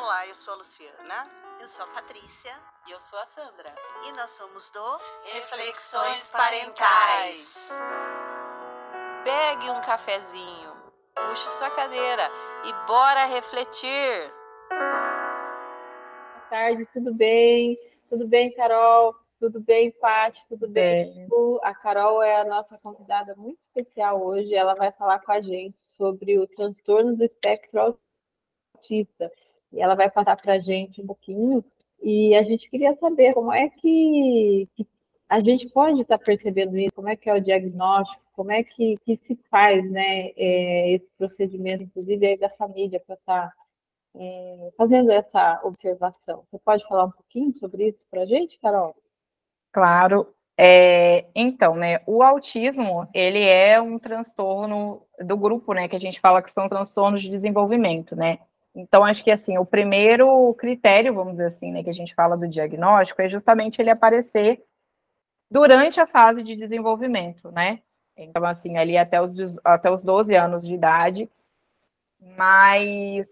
Olá, eu sou a Luciana. Eu sou a Patrícia. E eu sou a Sandra. E nós somos do Reflexões Parentais. Pegue um cafezinho, puxe sua cadeira e bora refletir. Boa tarde, tudo bem? Tudo bem, Carol? Tudo bem, Paty? Tudo bem? A Carol é a nossa convidada muito especial hoje. Ela vai falar com a gente sobre o transtorno do espectro autista. E ela vai passar para a gente um pouquinho. E a gente queria saber como é que a gente pode estar percebendo isso, como é que é o diagnóstico, como é que se faz, né, esse procedimento, inclusive aí da família, para estar fazendo essa observação. Você pode falar um pouquinho sobre isso para a gente, Carol? Claro. Então, né, o autismo, ele é um transtorno do grupo, né, que a gente fala que são transtornos de desenvolvimento, né? Então, acho que, assim, o primeiro critério, vamos dizer assim, né, que a gente fala do diagnóstico, é justamente ele aparecer durante a fase de desenvolvimento, né? Então, assim, ali até os 12 anos de idade. Mas,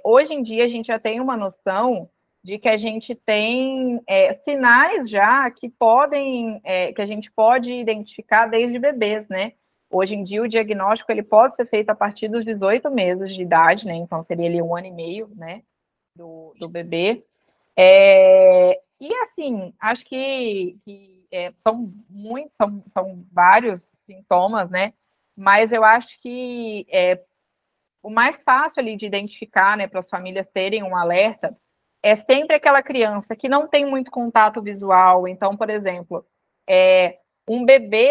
hoje em dia, a gente já tem uma noção de que a gente tem sinais já que que a gente pode identificar desde bebês, né? Hoje em dia, o diagnóstico ele pode ser feito a partir dos 18 meses de idade, né? Então, seria ali 1 ano e meio, né? Do bebê. E, assim, acho que são vários sintomas, né? Mas eu acho que o mais fácil ali de identificar, né, para as famílias terem um alerta, é sempre aquela criança que não tem muito contato visual. Então, por exemplo,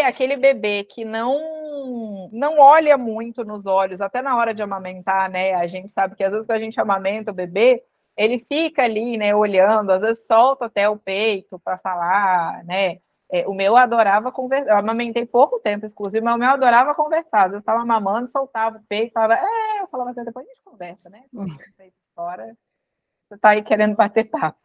aquele bebê que não olha muito nos olhos, até na hora de amamentar, né? A gente sabe que às vezes quando a gente amamenta o bebê, ele fica ali, né, olhando, às vezes solta até o peito para falar, né? O meu adorava conversar, eu amamentei pouco tempo, exclusive, mas o meu adorava conversar. Eu estava mamando, soltava o peito, falava, eu falava assim, depois a gente conversa, né? Fora, você está aí querendo bater papo.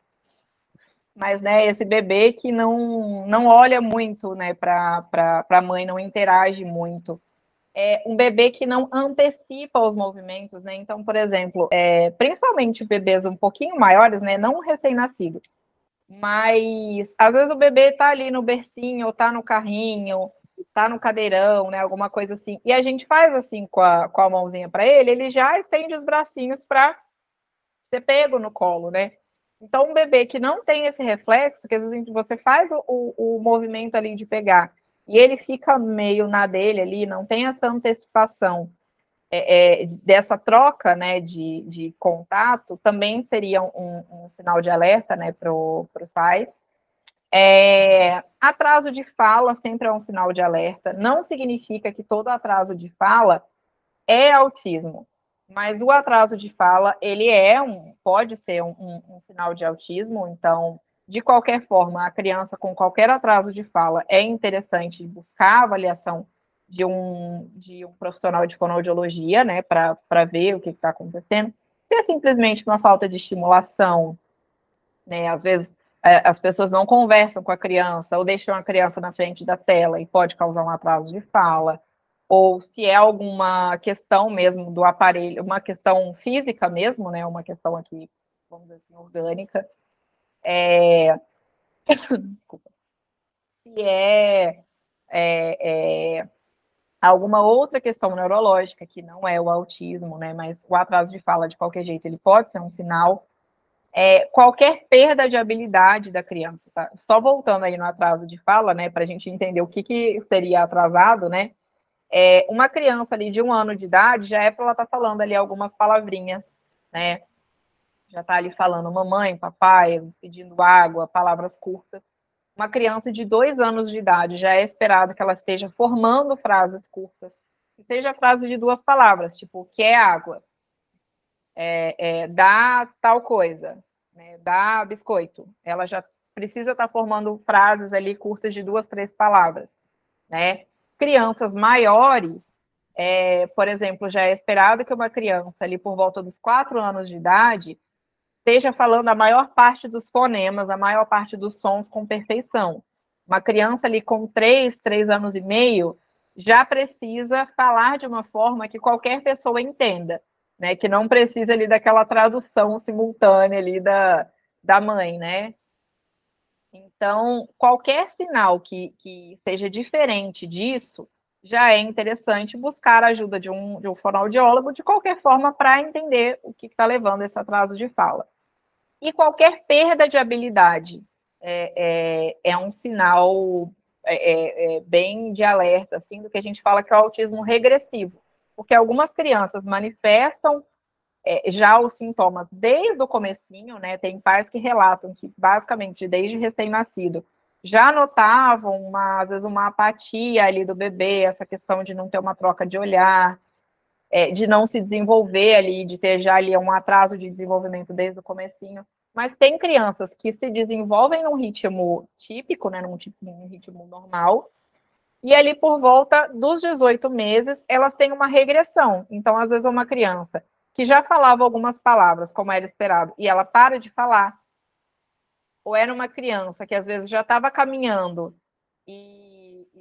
Mas, né, esse bebê que não olha muito, né, para a mãe, não interage muito. Um bebê que não antecipa os movimentos, né? Então, por exemplo, principalmente bebês um pouquinho maiores, né, não recém-nascido, mas às vezes o bebê tá ali no bercinho, ou tá no carrinho, tá no cadeirão, né, alguma coisa assim, e a gente faz assim com a mãozinha para ele já estende os bracinhos para ser pego no colo, né? Então, um bebê que não tem esse reflexo, que às vezes você faz o movimento ali de pegar, e ele fica meio na dele ali, não tem essa antecipação dessa troca, né, de contato, também seria um sinal de alerta, né, para os pais. Atraso de fala sempre é um sinal de alerta. Não significa que todo atraso de fala é autismo, mas o atraso de fala, ele pode ser um sinal de autismo. Então, de qualquer forma, a criança com qualquer atraso de fala é interessante buscar a avaliação de um profissional de fonoaudiologia, né, para ver o que está acontecendo. Se é simplesmente uma falta de estimulação, né, às vezes as pessoas não conversam com a criança ou deixam a criança na frente da tela e pode causar um atraso de fala, ou se é alguma questão mesmo do aparelho, uma questão física mesmo, né, uma questão aqui, vamos dizer assim, orgânica, se alguma outra questão neurológica, que não é o autismo, né, mas o atraso de fala, de qualquer jeito, ele pode ser um sinal. Qualquer perda de habilidade da criança, tá? Só voltando aí no atraso de fala, né, para a gente entender o que seria atrasado, né? Uma criança ali de 1 ano de idade já para ela estar falando ali algumas palavrinhas, né? Já está ali falando mamãe, papai, pedindo água, palavras curtas. Uma criança de 2 anos de idade já é esperado que ela esteja formando frases curtas, que seja frase de 2 palavras, tipo, quer água, dá tal coisa, né? Dá biscoito. Ela já precisa estar formando frases ali curtas de 2, 3 palavras, né? Crianças maiores, por exemplo, já é esperado que uma criança ali por volta dos 4 anos de idade esteja falando a maior parte dos fonemas, a maior parte dos sons com perfeição. Uma criança ali com 3 anos e meio, já precisa falar de uma forma que qualquer pessoa entenda. né? Que não precisa ali daquela tradução simultânea ali da mãe, né? Então, qualquer sinal que seja diferente disso, já é interessante buscar a ajuda de um fonoaudiólogo, de qualquer forma, para entender o que está levando esse atraso de fala. E qualquer perda de habilidade é um sinal bem de alerta, assim, do que a gente fala que é o autismo regressivo. Porque algumas crianças manifestam já os sintomas desde o comecinho, né? Tem pais que relatam que, basicamente, desde recém-nascido, já notavam, às vezes, uma apatia ali do bebê, essa questão de não ter uma troca de olhar, de não se desenvolver ali, de ter já ali um atraso de desenvolvimento desde o comecinho. Mas tem crianças que se desenvolvem num ritmo típico, né, num ritmo normal, e ali por volta dos 18 meses, elas têm uma regressão. Então, às vezes, uma criança que já falava algumas palavras, como era esperado, e ela para de falar, ou era uma criança que às vezes já estava caminhando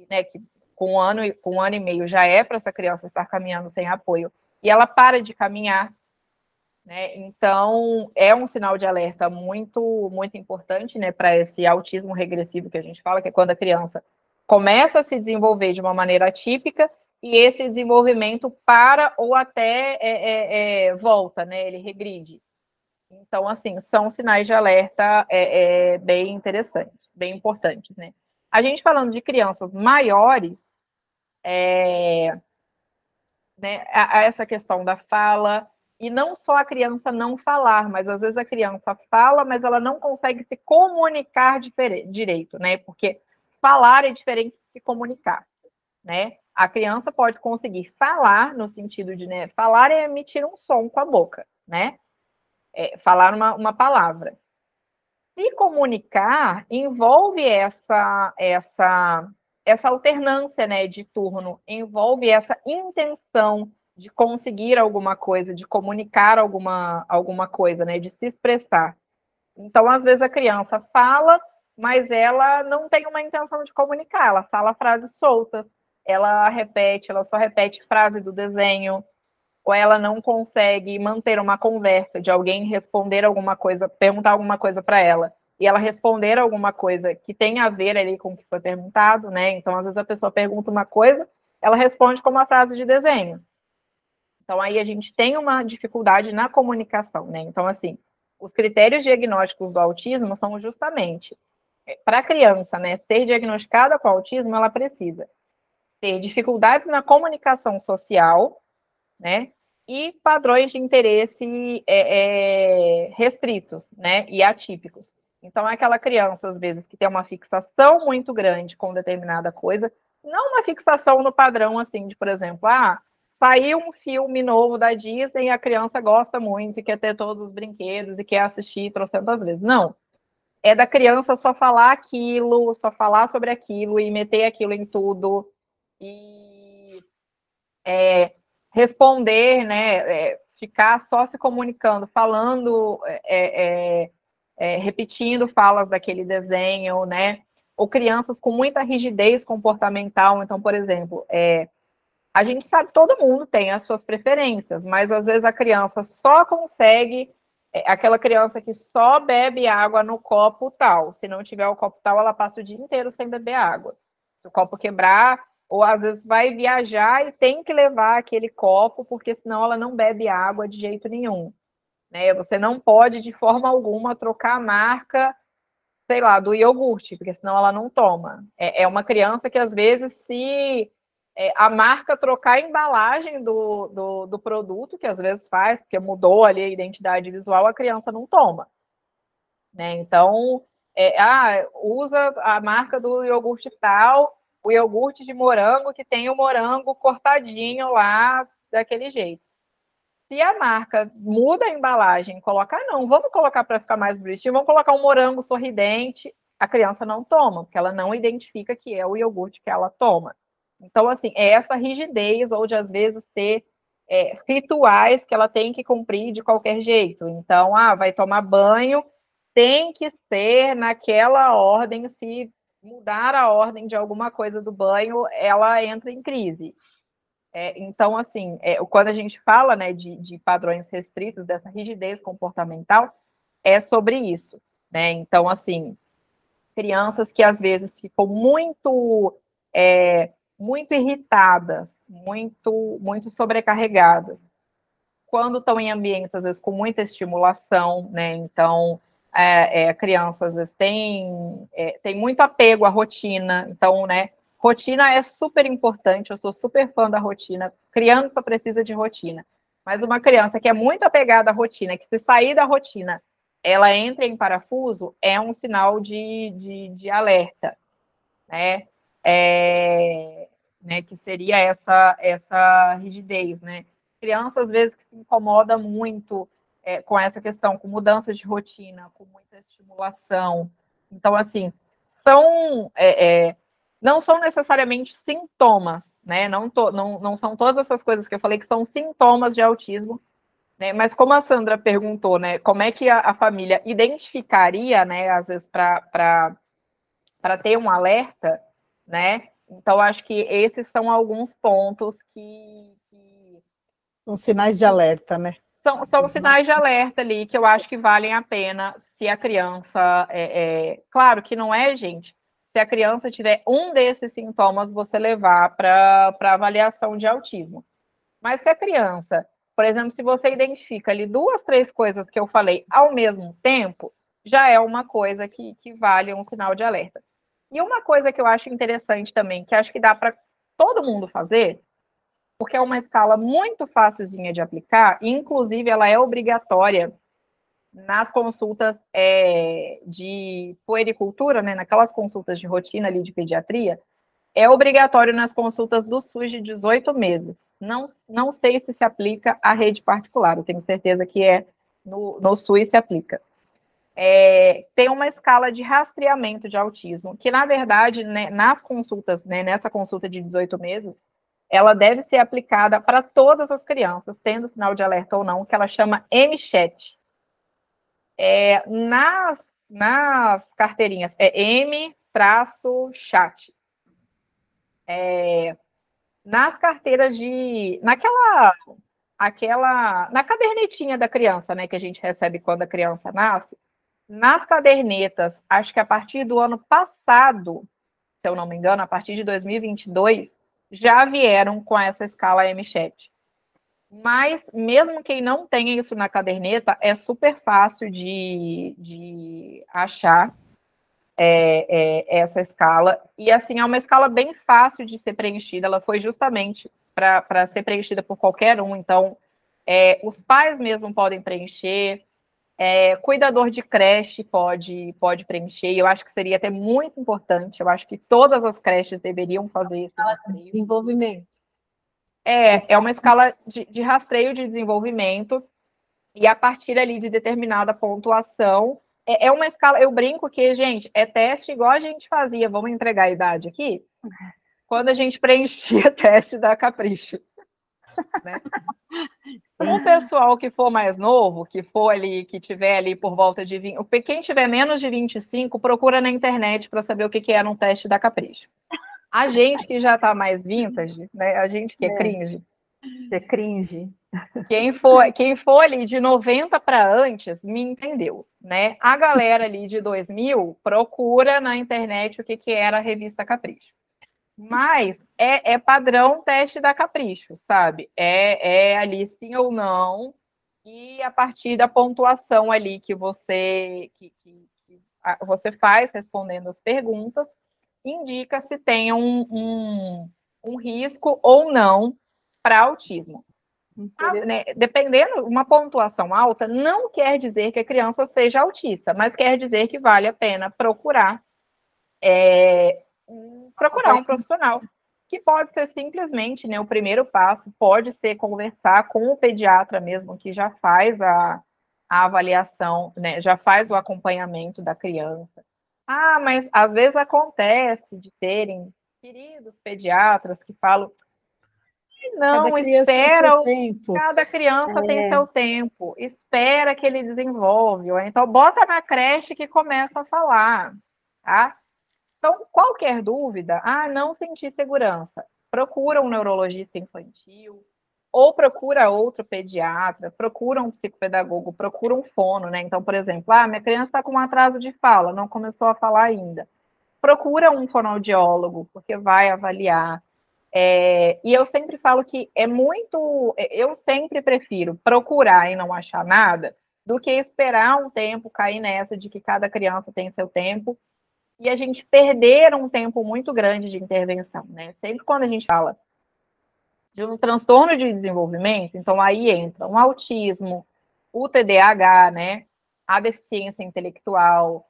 né, que com um ano e meio já é para essa criança estar caminhando sem apoio, e ela para de caminhar, né? Então é um sinal de alerta muito muito importante, né, para esse autismo regressivo que a gente fala, que é quando a criança começa a se desenvolver de uma maneira atípica e esse desenvolvimento para ou até volta, né? Ele regride. Então, assim, são sinais de alerta bem interessantes, bem importantes, né? A gente falando de crianças maiores, né, a essa questão da fala, e não só a criança não falar, mas às vezes a criança fala, mas ela não consegue se comunicar direito, né? Porque falar é diferente de se comunicar, né? A criança pode conseguir falar no sentido de, né, falar é emitir um som com a boca, né? Falar uma palavra. Se comunicar envolve essa alternância, né, de turno, envolve essa intenção de conseguir alguma coisa, de comunicar alguma coisa, né, de se expressar. Então, às vezes a criança fala, mas ela não tem uma intenção de comunicar, ela fala frases soltas, ela só repete frase do desenho, ou ela não consegue manter uma conversa de alguém responder alguma coisa, perguntar alguma coisa para ela, e ela responder alguma coisa que tem a ver ali com o que foi perguntado, né? Então, às vezes a pessoa pergunta uma coisa, ela responde com uma frase de desenho. Então, aí a gente tem uma dificuldade na comunicação, né? Então, assim, os critérios diagnósticos do autismo são justamente para a criança, né, ser diagnosticada com autismo, ela precisa ter dificuldades na comunicação social, né? E padrões de interesse restritos, né? E atípicos. Então, é aquela criança, às vezes, que tem uma fixação muito grande com determinada coisa, não uma fixação no padrão, assim, de, por exemplo, saiu um filme novo da Disney e a criança gosta muito e quer ter todos os brinquedos e quer assistir trocentas vezes. Não. É da criança só falar aquilo, só falar sobre aquilo e meter aquilo em tudo. E responder, né, ficar só se comunicando, falando, repetindo falas daquele desenho, né, ou crianças com muita rigidez comportamental. Então, por exemplo, a gente sabe, todo mundo tem as suas preferências, mas às vezes a criança só consegue, aquela criança que só bebe água no copo tal, se não tiver o copo tal, ela passa o dia inteiro sem beber água. Se o copo quebrar, ou às vezes vai viajar e tem que levar aquele copo, porque senão ela não bebe água de jeito nenhum, né? Você não pode, de forma alguma, trocar a marca, sei lá, do iogurte, porque senão ela não toma. É uma criança que, às vezes, se a marca trocar a embalagem do produto, que às vezes faz, porque mudou ali a identidade visual, a criança não toma, né? Então, usa a marca do iogurte tal, o iogurte de morango que tem o morango cortadinho lá daquele jeito. Se a marca muda a embalagem, coloca, não, vamos colocar para ficar mais bonitinho, vamos colocar um morango sorridente, a criança não toma, porque ela não identifica que é o iogurte que ela toma. Então, assim, é essa rigidez, ou de às vezes ter rituais que ela tem que cumprir de qualquer jeito. Então, vai tomar banho, tem que ser naquela ordem, se mudar a ordem de alguma coisa do banho, ela entra em crise. Então, assim, quando a gente fala, né, de padrões restritos, dessa rigidez comportamental, é sobre isso, né? Então, assim, crianças que às vezes ficam muito irritadas, muito sobrecarregadas, quando estão em ambientes, às vezes, com muita estimulação, né? Então, a criança, às vezes, tem muito apego à rotina. Então, né? Rotina é super importante, eu sou super fã da rotina. Criança precisa de rotina. Mas uma criança que é muito apegada à rotina, que se sair da rotina, ela entra em parafuso, é um sinal de alerta, né? Né? Que seria essa rigidez, né? Criança, às vezes, que se incomoda muito com essa questão, com mudanças de rotina, com muita estimulação. Então, assim, não são necessariamente sintomas, né? Não são todas essas coisas que eu falei que são sintomas de autismo, né? Mas como a Sandra perguntou, né? Como é que a família identificaria, né? Às vezes, para ter um alerta, né? Então, acho que esses são alguns pontos que São sinais de alerta, né? são sinais de alerta ali que eu acho que valem a pena se a criança. Claro que não é, gente. Se a criança tiver um desses sintomas, você levar para avaliação de autismo. Mas se a criança, por exemplo, se você identifica ali 2, 3 coisas que eu falei ao mesmo tempo, já é uma coisa que vale um sinal de alerta. E uma coisa que eu acho interessante também, que acho que dá para todo mundo fazer, porque é uma escala muito facilzinha de aplicar, e inclusive ela é obrigatória nas consultas de puericultura, né, naquelas consultas de rotina ali de pediatria, é obrigatório nas consultas do SUS de 18 meses. Não sei se aplica à rede particular, eu tenho certeza que no SUS se aplica. Tem uma escala de rastreamento de autismo, que, na verdade, né, nas consultas, né, nessa consulta de 18 meses, ela deve ser aplicada para todas as crianças, tendo sinal de alerta ou não, que ela chama M-Chat. Nas carteirinhas, é M-Chat. Nas carteiras na cadernetinha da criança, né, que a gente recebe quando a criança nasce, nas cadernetas, acho que a partir do ano passado, se eu não me engano, a partir de 2022, já vieram com essa escala M-Chat. Mas, mesmo quem não tenha isso na caderneta, é super fácil de achar essa escala. E, assim, é uma escala bem fácil de ser preenchida. Ela foi justamente para ser preenchida por qualquer um. Então, os pais mesmo podem preencher. Cuidador de creche pode preencher, e eu acho que seria até muito importante, eu acho que todas as creches deveriam fazer esse rastreio. Desenvolvimento. É uma escala de rastreio de desenvolvimento, e a partir ali de determinada pontuação, é uma escala, eu brinco que, gente, é teste igual a gente fazia, vamos entregar a idade aqui? Quando a gente preenchia teste da Capricho. Né? O pessoal que for mais novo, que for ali, que tiver ali por volta de 20, quem tiver menos de 25, procura na internet para saber o que é um teste da Capricho. A gente que já está mais vintage, né? A gente que é cringe. É cringe. Quem for ali de 90 para antes, me entendeu, né? A galera ali de 2000 procura na internet o que era a revista Capricho. Mas é padrão teste da Capricho, sabe? É ali sim ou não, e a partir da pontuação ali que você faz respondendo as perguntas, indica se tem um risco ou não para autismo. Né? Dependendo, uma pontuação alta não quer dizer que a criança seja autista, mas quer dizer que vale a pena procurar um profissional, que pode ser simplesmente, né, o primeiro passo, pode ser conversar com o pediatra mesmo, que já faz a avaliação, né, já faz o acompanhamento da criança. Mas às vezes acontece de terem queridos pediatras que falam, não, espera, cada criança tem seu tempo, espera que ele desenvolve, ou então bota na creche que começa a falar, tá? Então, qualquer dúvida, não senti segurança, procura um neurologista infantil, ou procura outro pediatra, procura um psicopedagogo, procura um fono, né? Então, por exemplo, minha criança está com um atraso de fala, não começou a falar ainda. Procura um fonoaudiólogo, porque vai avaliar. E eu sempre falo que eu sempre prefiro procurar e não achar nada do que esperar um tempo, cair nessa de que cada criança tem seu tempo e a gente perder um tempo muito grande de intervenção, né? Sempre quando a gente fala de um transtorno de desenvolvimento, então aí entra um autismo, o TDAH, né? A deficiência intelectual,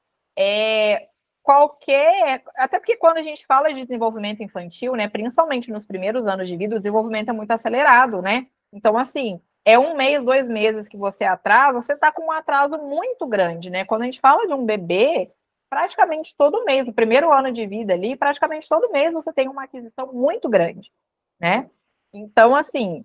até porque quando a gente fala de desenvolvimento infantil, né, principalmente nos primeiros anos de vida, o desenvolvimento é muito acelerado, né? Então, assim, é 1 mês, 2 meses que você atrasa, você está com um atraso muito grande, né? Quando a gente fala de um bebê, praticamente todo mês, o primeiro ano de vida ali, praticamente todo mês você tem uma aquisição muito grande, né? Então, assim,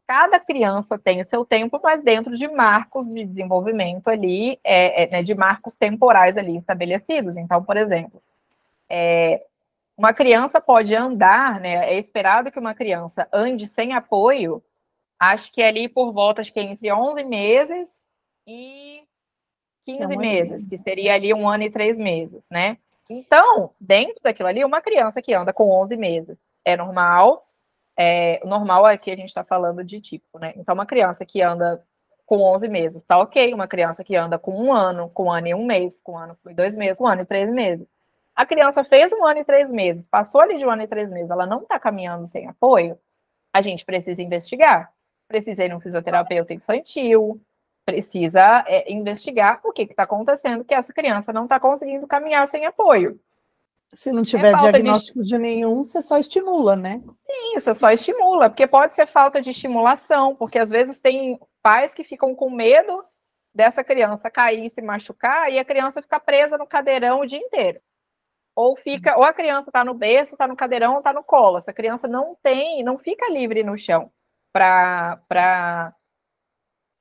cada criança tem seu tempo, mas dentro de marcos de desenvolvimento ali, né, de marcos temporais ali estabelecidos. Então, por exemplo, uma criança pode andar, né? É esperado que uma criança ande sem apoio, acho que ali por volta, acho que entre 11 meses e 15 meses, que seria ali 1 ano e 3 meses, né? Então, dentro daquilo ali, uma criança que anda com 11 meses é normal. O normal é que a gente está falando de tipo, né? Então, uma criança que anda com 11 meses, tá ok. Uma criança que anda com 1 ano, com 1 ano e 1 mês, com 1 ano e 2 meses, 1 ano e 3 meses. A criança fez 1 ano e 3 meses, passou ali de 1 ano e 3 meses, ela não está caminhando sem apoio, a gente precisa investigar. Precisa ir no fisioterapeuta infantil, precisa investigar o que está acontecendo, que essa criança não está conseguindo caminhar sem apoio. Se não tiver diagnóstico de nenhum, você só estimula, né? Isso, só estimula, porque pode ser falta de estimulação, porque às vezes tem pais que ficam com medo dessa criança cair e se machucar, e a criança fica presa no cadeirão o dia inteiro. Ou a criança está no berço, está no cadeirão, ou está no colo. Essa criança não fica livre no chão para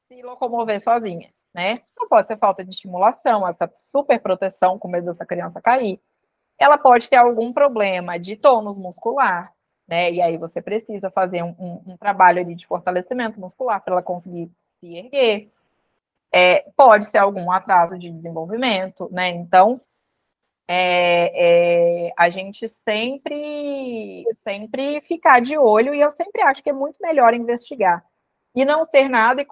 se locomover sozinha, né? Não pode ser falta de estimulação, essa super proteção com medo dessa criança cair. Ela pode ter algum problema de tônus muscular, né? E aí você precisa fazer um trabalho ali de fortalecimento muscular para ela conseguir se erguer. Pode ser algum atraso de desenvolvimento, né? Então, a gente sempre ficar de olho, e eu sempre acho que é muito melhor investigar. E não ser nada,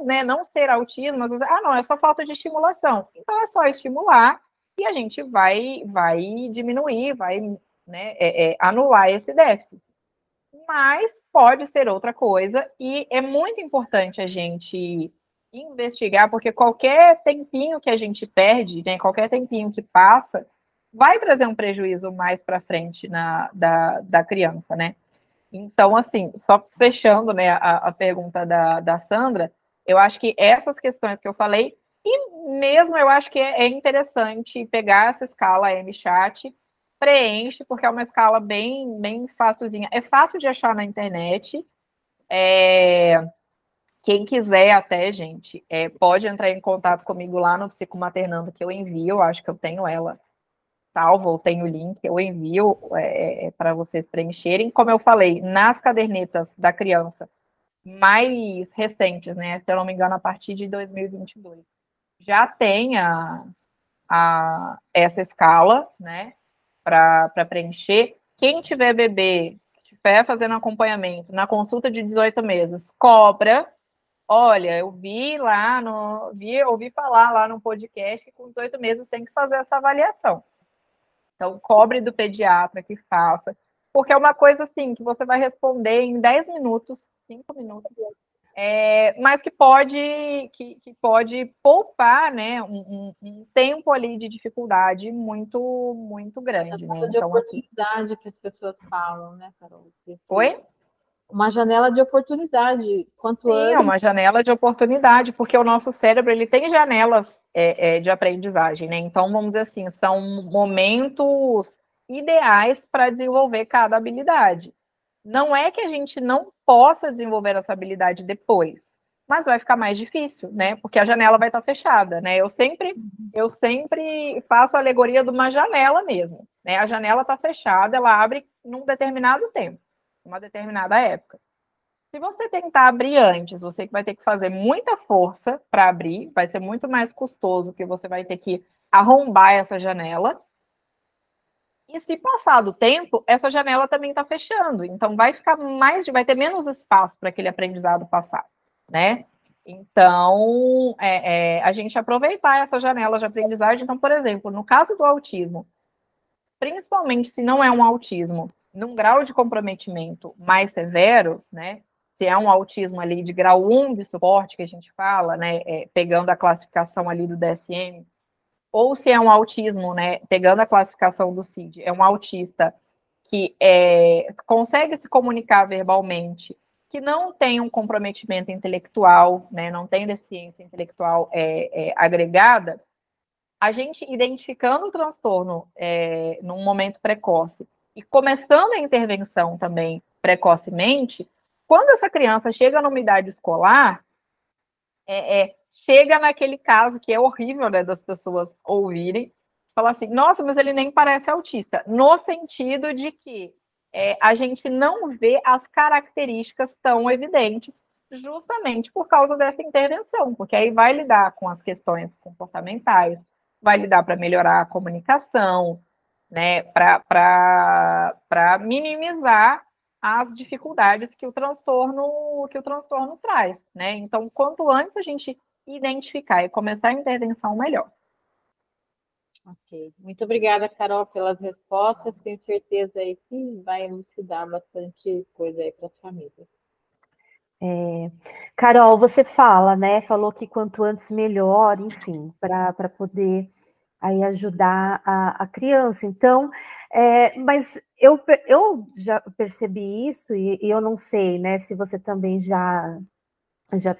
né, não ser autismo, mas não, é só falta de estimulação. Então, é só estimular, e a gente vai diminuir, vai, né, anular esse déficit. Mas pode ser outra coisa, e é muito importante a gente investigar, porque qualquer tempinho que a gente perde, né, qualquer tempinho que passa, vai trazer um prejuízo mais para frente da criança, né? Então, assim, só fechando, né, a pergunta da Sandra, eu acho que essas questões que eu falei, e mesmo eu acho que é interessante pegar essa escala MChat, preenche, porque é uma escala bem, bem facilzinha. É fácil de achar na internet. Quem quiser até, gente, pode entrar em contato comigo lá no Psicomaternando, que eu envio, eu acho que eu tenho ela salvo, ou tenho o link, eu envio para vocês preencherem. Como eu falei, nas cadernetas da criança mais recentes, né, se eu não me engano, a partir de 2022, já tem essa escala, né, para preencher. Quem tiver bebê, estiver fazendo acompanhamento na consulta de 18 meses, cobra. Olha, eu ouvi falar lá no podcast que com 18 meses tem que fazer essa avaliação. Então, cobre do pediatra que faça, porque é uma coisa assim, que você vai responder em 10 minutos, 5 minutos, mas que pode poupar, né, um tempo ali de dificuldade muito, muito grande. Né? De oportunidade, assim, que as pessoas falam, né, Carol? Oi? Uma janela de oportunidade. Quanto Sim, é uma janela de oportunidade, porque o nosso cérebro ele tem janelas de aprendizagem, né? Então, vamos dizer assim, são momentos ideais para desenvolver cada habilidade. Não é que a gente não possa desenvolver essa habilidade depois, mas vai ficar mais difícil, né? Porque a janela vai estar fechada, né? Eu sempre faço a alegoria de uma janela mesmo. né? A janela está fechada, ela abre num determinado tempo, uma determinada época. Se você tentar abrir antes, você vai ter que fazer muita força para abrir, vai ser muito mais custoso, porque você vai ter que arrombar essa janela. E se passar do tempo, essa janela também está fechando. Então vai ter menos espaço para aquele aprendizado passar, né? Então, a gente aproveitar essa janela de aprendizagem. Então, por exemplo, no caso do autismo, principalmente se não é um autismo num grau de comprometimento mais severo, né? Se é um autismo ali de grau 1 de suporte, que a gente fala, né? Pegando a classificação ali do DSM, ou se é um autismo, né? Pegando a classificação do CID, é um autista que consegue se comunicar verbalmente, que não tem um comprometimento intelectual, né? Não tem deficiência intelectual agregada, a gente identificando o transtorno num momento precoce e começando a intervenção também precocemente, quando essa criança chega numa idade escolar, chega naquele caso que é horrível, né, das pessoas ouvirem, falar assim, nossa, mas ele nem parece autista, no sentido de que a gente não vê as características tão evidentes, justamente por causa dessa intervenção, porque aí vai lidar com as questões comportamentais, vai lidar para melhorar a comunicação, né, para minimizar as dificuldades que o transtorno traz, né? Então, quanto antes a gente identificar e começar a intervenção, melhor. Ok. Muito obrigada, Carol, pelas respostas. Tenho certeza aí que vai elucidar bastante coisa aí para as famílias. Carol, você falou que quanto antes melhor, enfim, para poder aí ajudar a criança. Então, mas eu já percebi isso, e eu não sei, né, se você também já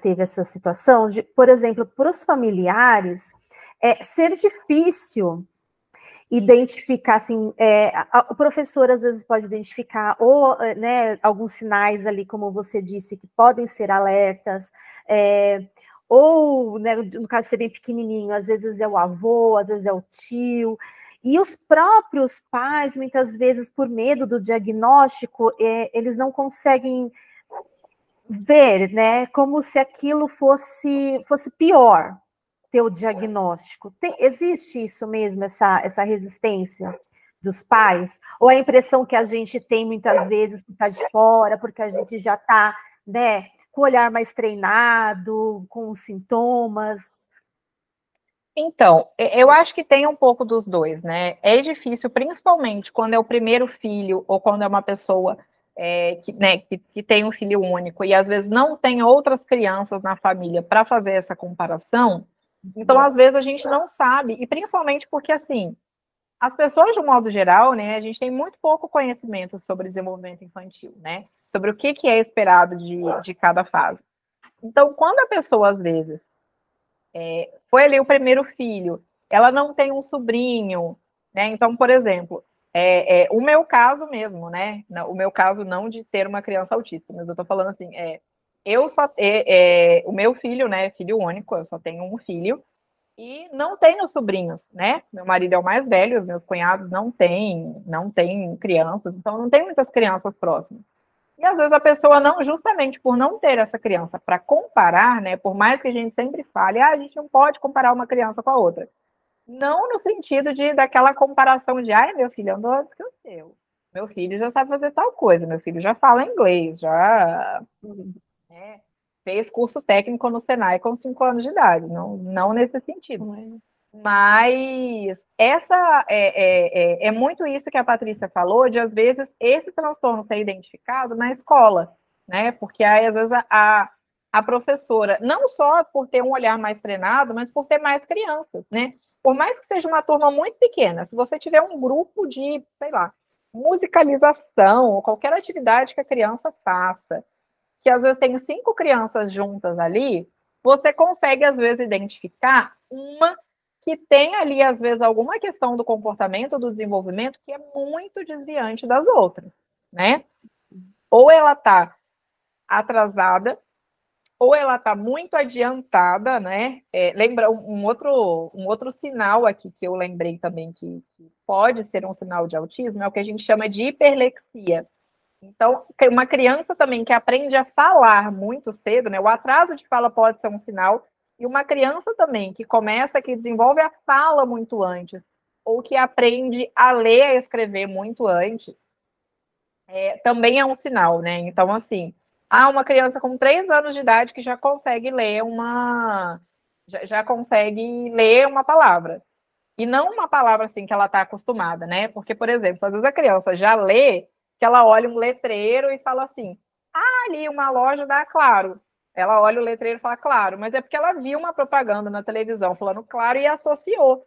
teve essa situação, de, por exemplo, para os familiares, ser difícil identificar, assim, o professor às vezes pode identificar, ou, né, alguns sinais ali, como você disse, que podem ser alertas, ou, né, no caso de ser bem pequenininho, às vezes é o avô, às vezes é o tio, e os próprios pais, muitas vezes, por medo do diagnóstico, eles não conseguem ver, né, como se aquilo fosse pior, ter o diagnóstico. Existe isso mesmo, essa resistência dos pais? Ou a impressão que a gente tem muitas vezes que está de fora, porque a gente já está, né, com o olhar mais treinado, com os sintomas? Então, eu acho que tem um pouco dos dois, né? É difícil, principalmente quando é o primeiro filho ou quando é uma pessoa que tem um filho único e às vezes não tem outras crianças na família para fazer essa comparação. Então, às vezes, a gente não sabe, e principalmente porque, assim, as pessoas, de um modo geral, né, a gente tem muito pouco conhecimento sobre desenvolvimento infantil, né? Sobre o que é esperado de cada fase. Então, quando a pessoa, às vezes, foi ali o primeiro filho, ela não tem um sobrinho, né? Então, por exemplo, o meu caso mesmo, né? O meu caso não de ter uma criança autista, mas eu tô falando assim, o meu filho, né? Filho único, eu só tenho um filho, e não tenho sobrinhos, né? Meu marido é o mais velho, os meus cunhados não têm crianças, então não tem muitas crianças próximas. E às vezes a pessoa não, justamente por não ter essa criança para comparar, né? Por mais que a gente sempre fale, a gente não pode comparar uma criança com a outra. Não no sentido daquela comparação de, meu filho andou antes que o seu. Meu filho já sabe fazer tal coisa, meu filho já fala inglês, já fez curso técnico no Senai com 5 anos de idade. Não nesse sentido. Mas essa é muito isso que a Patrícia falou, de às vezes esse transtorno ser identificado na escola, né? Porque aí, às vezes, a professora, não só por ter um olhar mais treinado, mas por ter mais crianças, né? Por mais que seja uma turma muito pequena, se você tiver um grupo de, sei lá, musicalização, ou qualquer atividade que a criança faça, que às vezes tem 5 crianças juntas ali, você consegue, às vezes, identificar uma que tem ali, às vezes, alguma questão do comportamento, do desenvolvimento, que é muito desviante das outras, né? Ou ela está atrasada, ou ela está muito adiantada, né? Lembra um outro sinal aqui que eu lembrei também que pode ser um sinal de autismo, é o que a gente chama de hiperlexia. Então, uma criança também que aprende a falar muito cedo, né? O atraso de fala pode ser um sinal, e uma criança também que desenvolve a fala muito antes, ou que aprende a ler e a escrever muito antes, também é um sinal, né? Então, assim, uma criança com 3 anos de idade que já consegue ler já consegue ler uma palavra. E não uma palavra assim que ela está acostumada, né? Porque, por exemplo, às vezes a criança já lê, que ela olha um letreiro e fala assim: ali uma loja da Claro. Ela olha o letreiro e fala Claro, mas é porque ela viu uma propaganda na televisão falando Claro e associou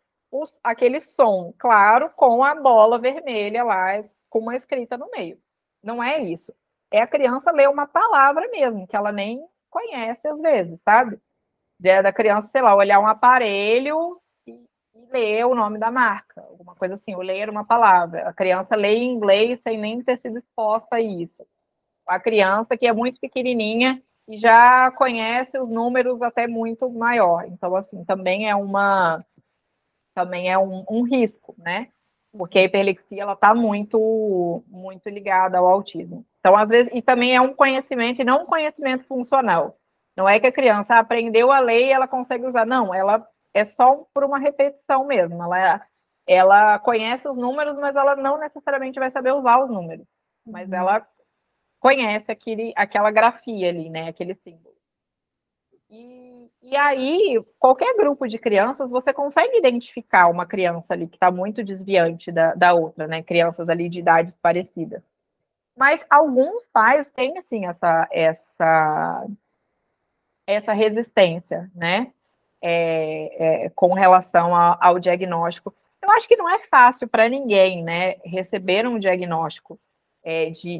aquele som claro com a bola vermelha lá, com uma escrita no meio. Não é isso. É a criança ler uma palavra mesmo, que ela nem conhece às vezes, sabe? Da criança, sei lá, olhar um aparelho e ler o nome da marca, alguma coisa assim, ou ler uma palavra. A criança lê em inglês sem nem ter sido exposta a isso. A criança que é muito pequenininha e já conhece os números até muito maior. Então, assim, também é um risco, né? Porque a hiperlexia ela está muito ligada ao autismo. Então, às vezes, e também é um conhecimento e não um conhecimento funcional. Não é que a criança aprendeu a ler e ela consegue usar. Não, ela é só por uma repetição mesmo. Ela conhece os números, mas ela não necessariamente vai saber usar os números. Mas ela conhece aquela grafia ali, né? Aquele símbolo. E aí, qualquer grupo de crianças, você consegue identificar uma criança ali que está muito desviante da outra, né? Crianças ali de idades parecidas. Mas alguns pais têm, assim, essa resistência, né? Com relação ao diagnóstico. Eu acho que não é fácil para ninguém, né? Receber um diagnóstico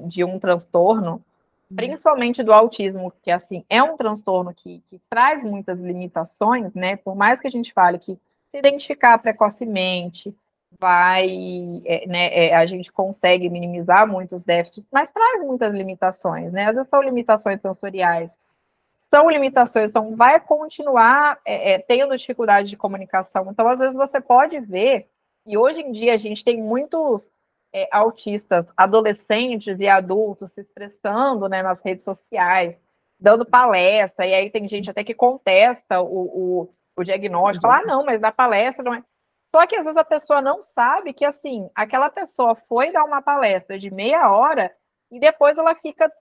de um transtorno, principalmente do autismo, que assim é um transtorno que traz muitas limitações, né? Por mais que a gente fale que se identificar precocemente a gente consegue minimizar muitos déficits, mas traz muitas limitações, né? Às vezes são limitações sensoriais, são limitações, então vai continuar tendo dificuldade de comunicação. Então, às vezes você pode ver, e hoje em dia a gente tem muitos autistas, adolescentes e adultos se expressando, né, nas redes sociais, dando palestra, e aí tem gente até que contesta o diagnóstico, fala, não, mas da palestra não é. Só que às vezes a pessoa não sabe que, assim, aquela pessoa foi dar uma palestra de meia hora e depois ela fica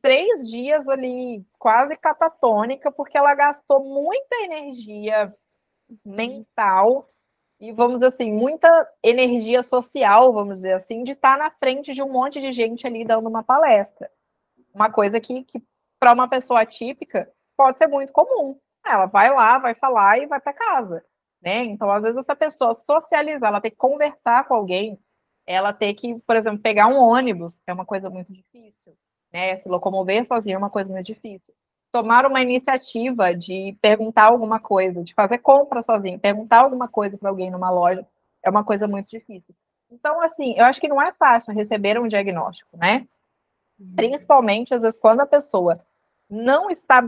3 dias ali quase catatônica, porque ela gastou muita energia mental e, vamos dizer assim, muita energia social, vamos dizer assim, de estar na frente de um monte de gente ali dando uma palestra. Uma coisa que para uma pessoa atípica, pode ser muito comum. Ela vai lá, vai falar e vai para casa, né? Então, às vezes, essa pessoa socializar, ela tem que conversar com alguém, ela tem que, por exemplo, pegar um ônibus, é uma coisa muito difícil, né? Se locomover sozinho é uma coisa muito difícil. Tomar uma iniciativa de perguntar alguma coisa, de fazer compra sozinho, perguntar alguma coisa para alguém numa loja, é uma coisa muito difícil. Então, assim, eu acho que não é fácil receber um diagnóstico, né? Principalmente, às vezes, quando a pessoa não está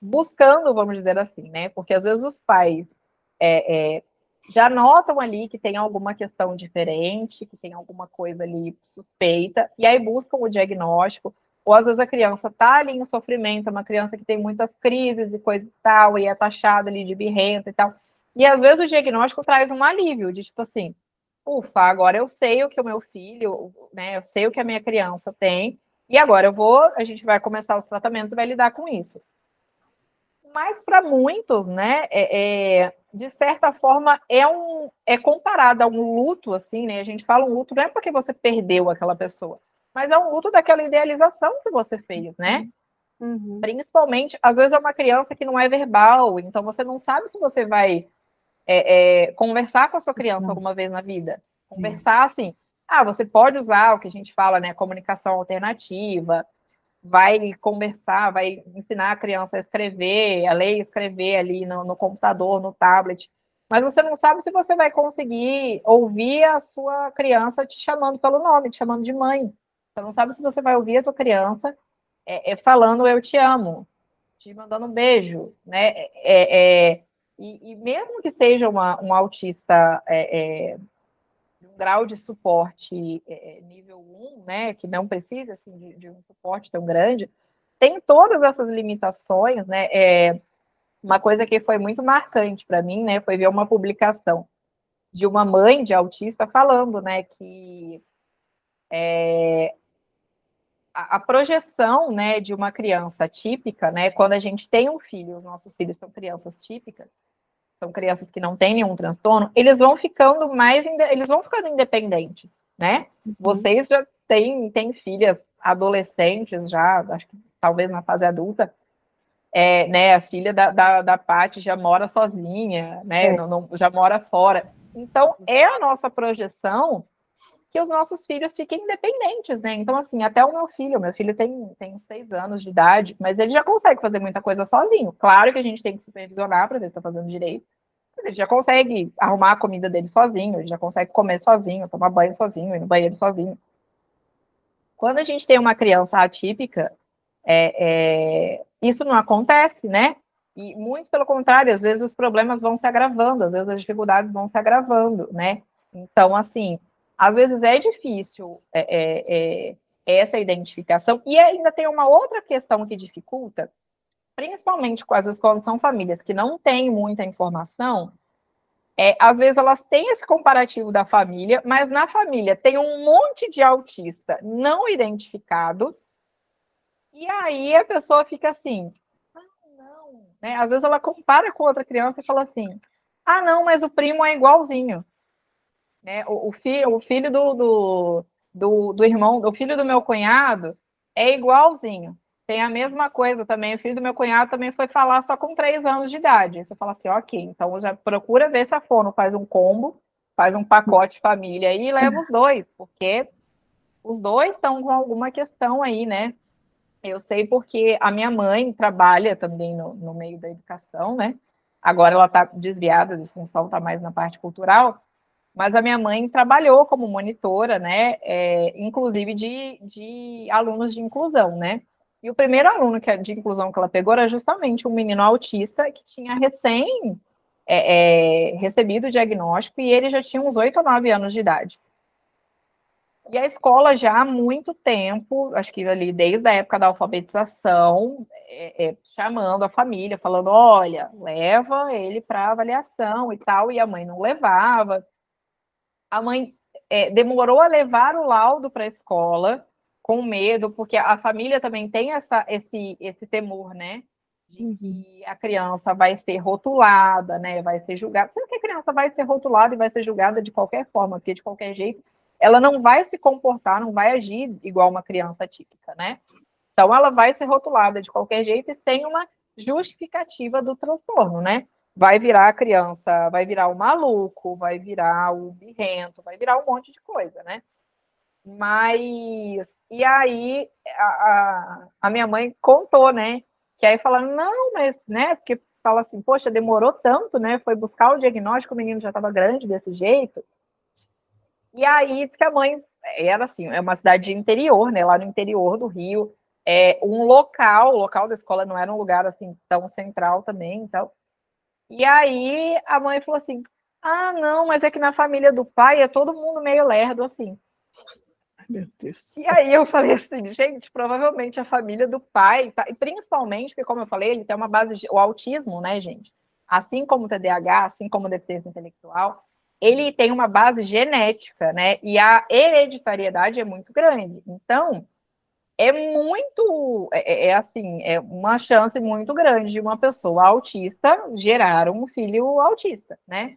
buscando, vamos dizer assim, né? Porque, às vezes, os pais já notam ali que tem alguma questão diferente, que tem alguma coisa ali suspeita, e aí buscam o diagnóstico, ou às vezes a criança está ali em sofrimento, uma criança que tem muitas crises e coisa e tal, e é taxada ali de birrenta e tal, e às vezes o diagnóstico traz um alívio, de tipo assim, ufa, agora eu sei o que o meu filho, né, eu sei o que a minha criança tem, e agora a gente vai começar os tratamentos e vai lidar com isso. Mas para muitos, né, de certa forma, é comparado a um luto, assim, né? A gente fala um luto não é porque você perdeu aquela pessoa, mas é um luto daquela idealização que você fez, né? Uhum. Principalmente, às vezes é uma criança que não é verbal, então você não sabe se você vai conversar com a sua criança alguma vez na vida. Conversar assim, você pode usar o que a gente fala, né, comunicação alternativa, vai conversar, vai ensinar a criança a escrever, a ler e escrever ali no computador, no tablet, mas você não sabe se você vai conseguir ouvir a sua criança te chamando pelo nome, te chamando de mãe. Você não sabe se você vai ouvir a tua criança falando eu te amo. te mandando um beijo, né? E mesmo que seja um autista de um grau de suporte nível 1, né, que não precisa assim, de um suporte tão grande, tem todas essas limitações, né? Uma coisa que foi muito marcante para mim, né, foi ver uma publicação de uma mãe de autista falando, né, que a projeção, né, de uma criança típica, né, quando a gente tem um filho, os nossos filhos são crianças típicas, são crianças que não têm nenhum transtorno, eles vão ficando independentes, né? Vocês já têm filhas adolescentes já, acho que talvez na fase adulta, né? A filha da Paty já mora sozinha, né? Já mora fora. Então, é a nossa projeção que os nossos filhos fiquem independentes, né? Então, assim, até o meu filho tem 6 anos de idade, mas ele já consegue fazer muita coisa sozinho. Claro que a gente tem que supervisionar para ver se está fazendo direito, mas ele já consegue arrumar a comida dele sozinho, ele já consegue comer sozinho, tomar banho sozinho, ir no banheiro sozinho. Quando a gente tem uma criança atípica, isso não acontece, né? E muito pelo contrário, às vezes os problemas vão se agravando, às vezes as dificuldades vão se agravando, né? Então, assim, às vezes é difícil essa identificação, e ainda tem uma outra questão que dificulta, principalmente quando são famílias que não têm muita informação, às vezes elas têm esse comparativo da família, mas na família tem um monte de autista não identificado, e aí a pessoa fica assim, não, né? Às vezes ela compara com outra criança e fala assim, não, mas o primo é igualzinho. Né? O filho do irmão, o filho do meu cunhado é igualzinho. Tem a mesma coisa também. O filho do meu cunhado também foi falar só com 3 anos de idade. Aí você fala assim, ok, então já procura ver se a Fono faz um combo, faz um pacote família e leva os dois, porque os dois estão com alguma questão aí, né? Eu sei porque a minha mãe trabalha também no meio da educação, né? Agora ela está desviada de função, está mais na parte cultural. Mas a minha mãe trabalhou como monitora, né, inclusive de alunos de inclusão, né? E o primeiro aluno de inclusão que ela pegou era justamente um menino autista que tinha recém recebido o diagnóstico e ele já tinha uns 8 ou 9 anos de idade. E a escola já há muito tempo, acho que ali desde a época da alfabetização, chamando a família, falando, olha, leva ele para avaliação e tal, e a mãe não levava. A mãe demorou a levar o laudo para a escola, com medo, porque a família também tem esse temor, né? De que a criança vai ser rotulada, né? Vai ser julgada. Sendo que a criança vai ser rotulada e vai ser julgada de qualquer forma, porque de qualquer jeito ela não vai se comportar, não vai agir igual uma criança típica, né? Então ela vai ser rotulada de qualquer jeito e sem uma justificativa do transtorno, né? Vai virar a criança, vai virar o maluco, vai virar o birrento, vai virar um monte de coisa, né? Mas, e aí, a minha mãe contou, né? Que aí falaram, não, mas, né? Porque fala assim, poxa, demorou tanto, né? Foi buscar o diagnóstico, o menino já estava grande desse jeito. E aí, diz que a mãe, era assim, é uma cidade de interior, né? Lá no interior do Rio, o local da escola não era um lugar, assim, tão central também, então. E aí a mãe falou assim, não, mas é que na família do pai é todo mundo meio lerdo, assim. Meu Deus. E aí eu falei assim, gente, provavelmente a família do pai, e principalmente, porque como eu falei, ele tem uma base, o autismo, né, gente? Assim como o TDAH, assim como a deficiência intelectual, ele tem uma base genética, né? E a hereditariedade é muito grande. Então, assim, é uma chance muito grande de uma pessoa autista gerar um filho autista, né?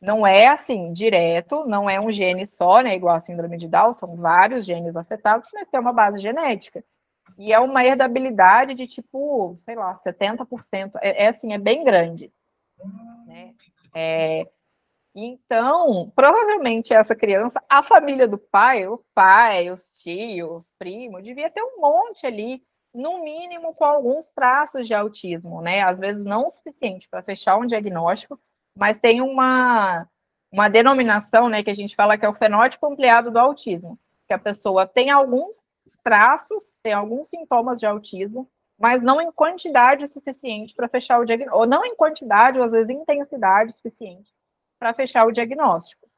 Não é assim, direto, não é um gene só, né? Igual a síndrome de Down, são vários genes afetados, mas tem uma base genética. E é uma herdabilidade de tipo, sei lá, 70%. Assim, é bem grande. Né? Então, provavelmente essa criança, a família do pai, os tios, os primos, devia ter um monte ali, no mínimo com alguns traços de autismo, né? Às vezes não o suficiente para fechar um diagnóstico, mas tem uma denominação, né, que a gente fala que é o fenótipo ampliado do autismo, que a pessoa tem alguns traços, tem alguns sintomas de autismo, mas não em quantidade suficiente para fechar o diagnóstico, ou não em quantidade, ou às vezes em intensidade suficiente para fechar o diagnóstico.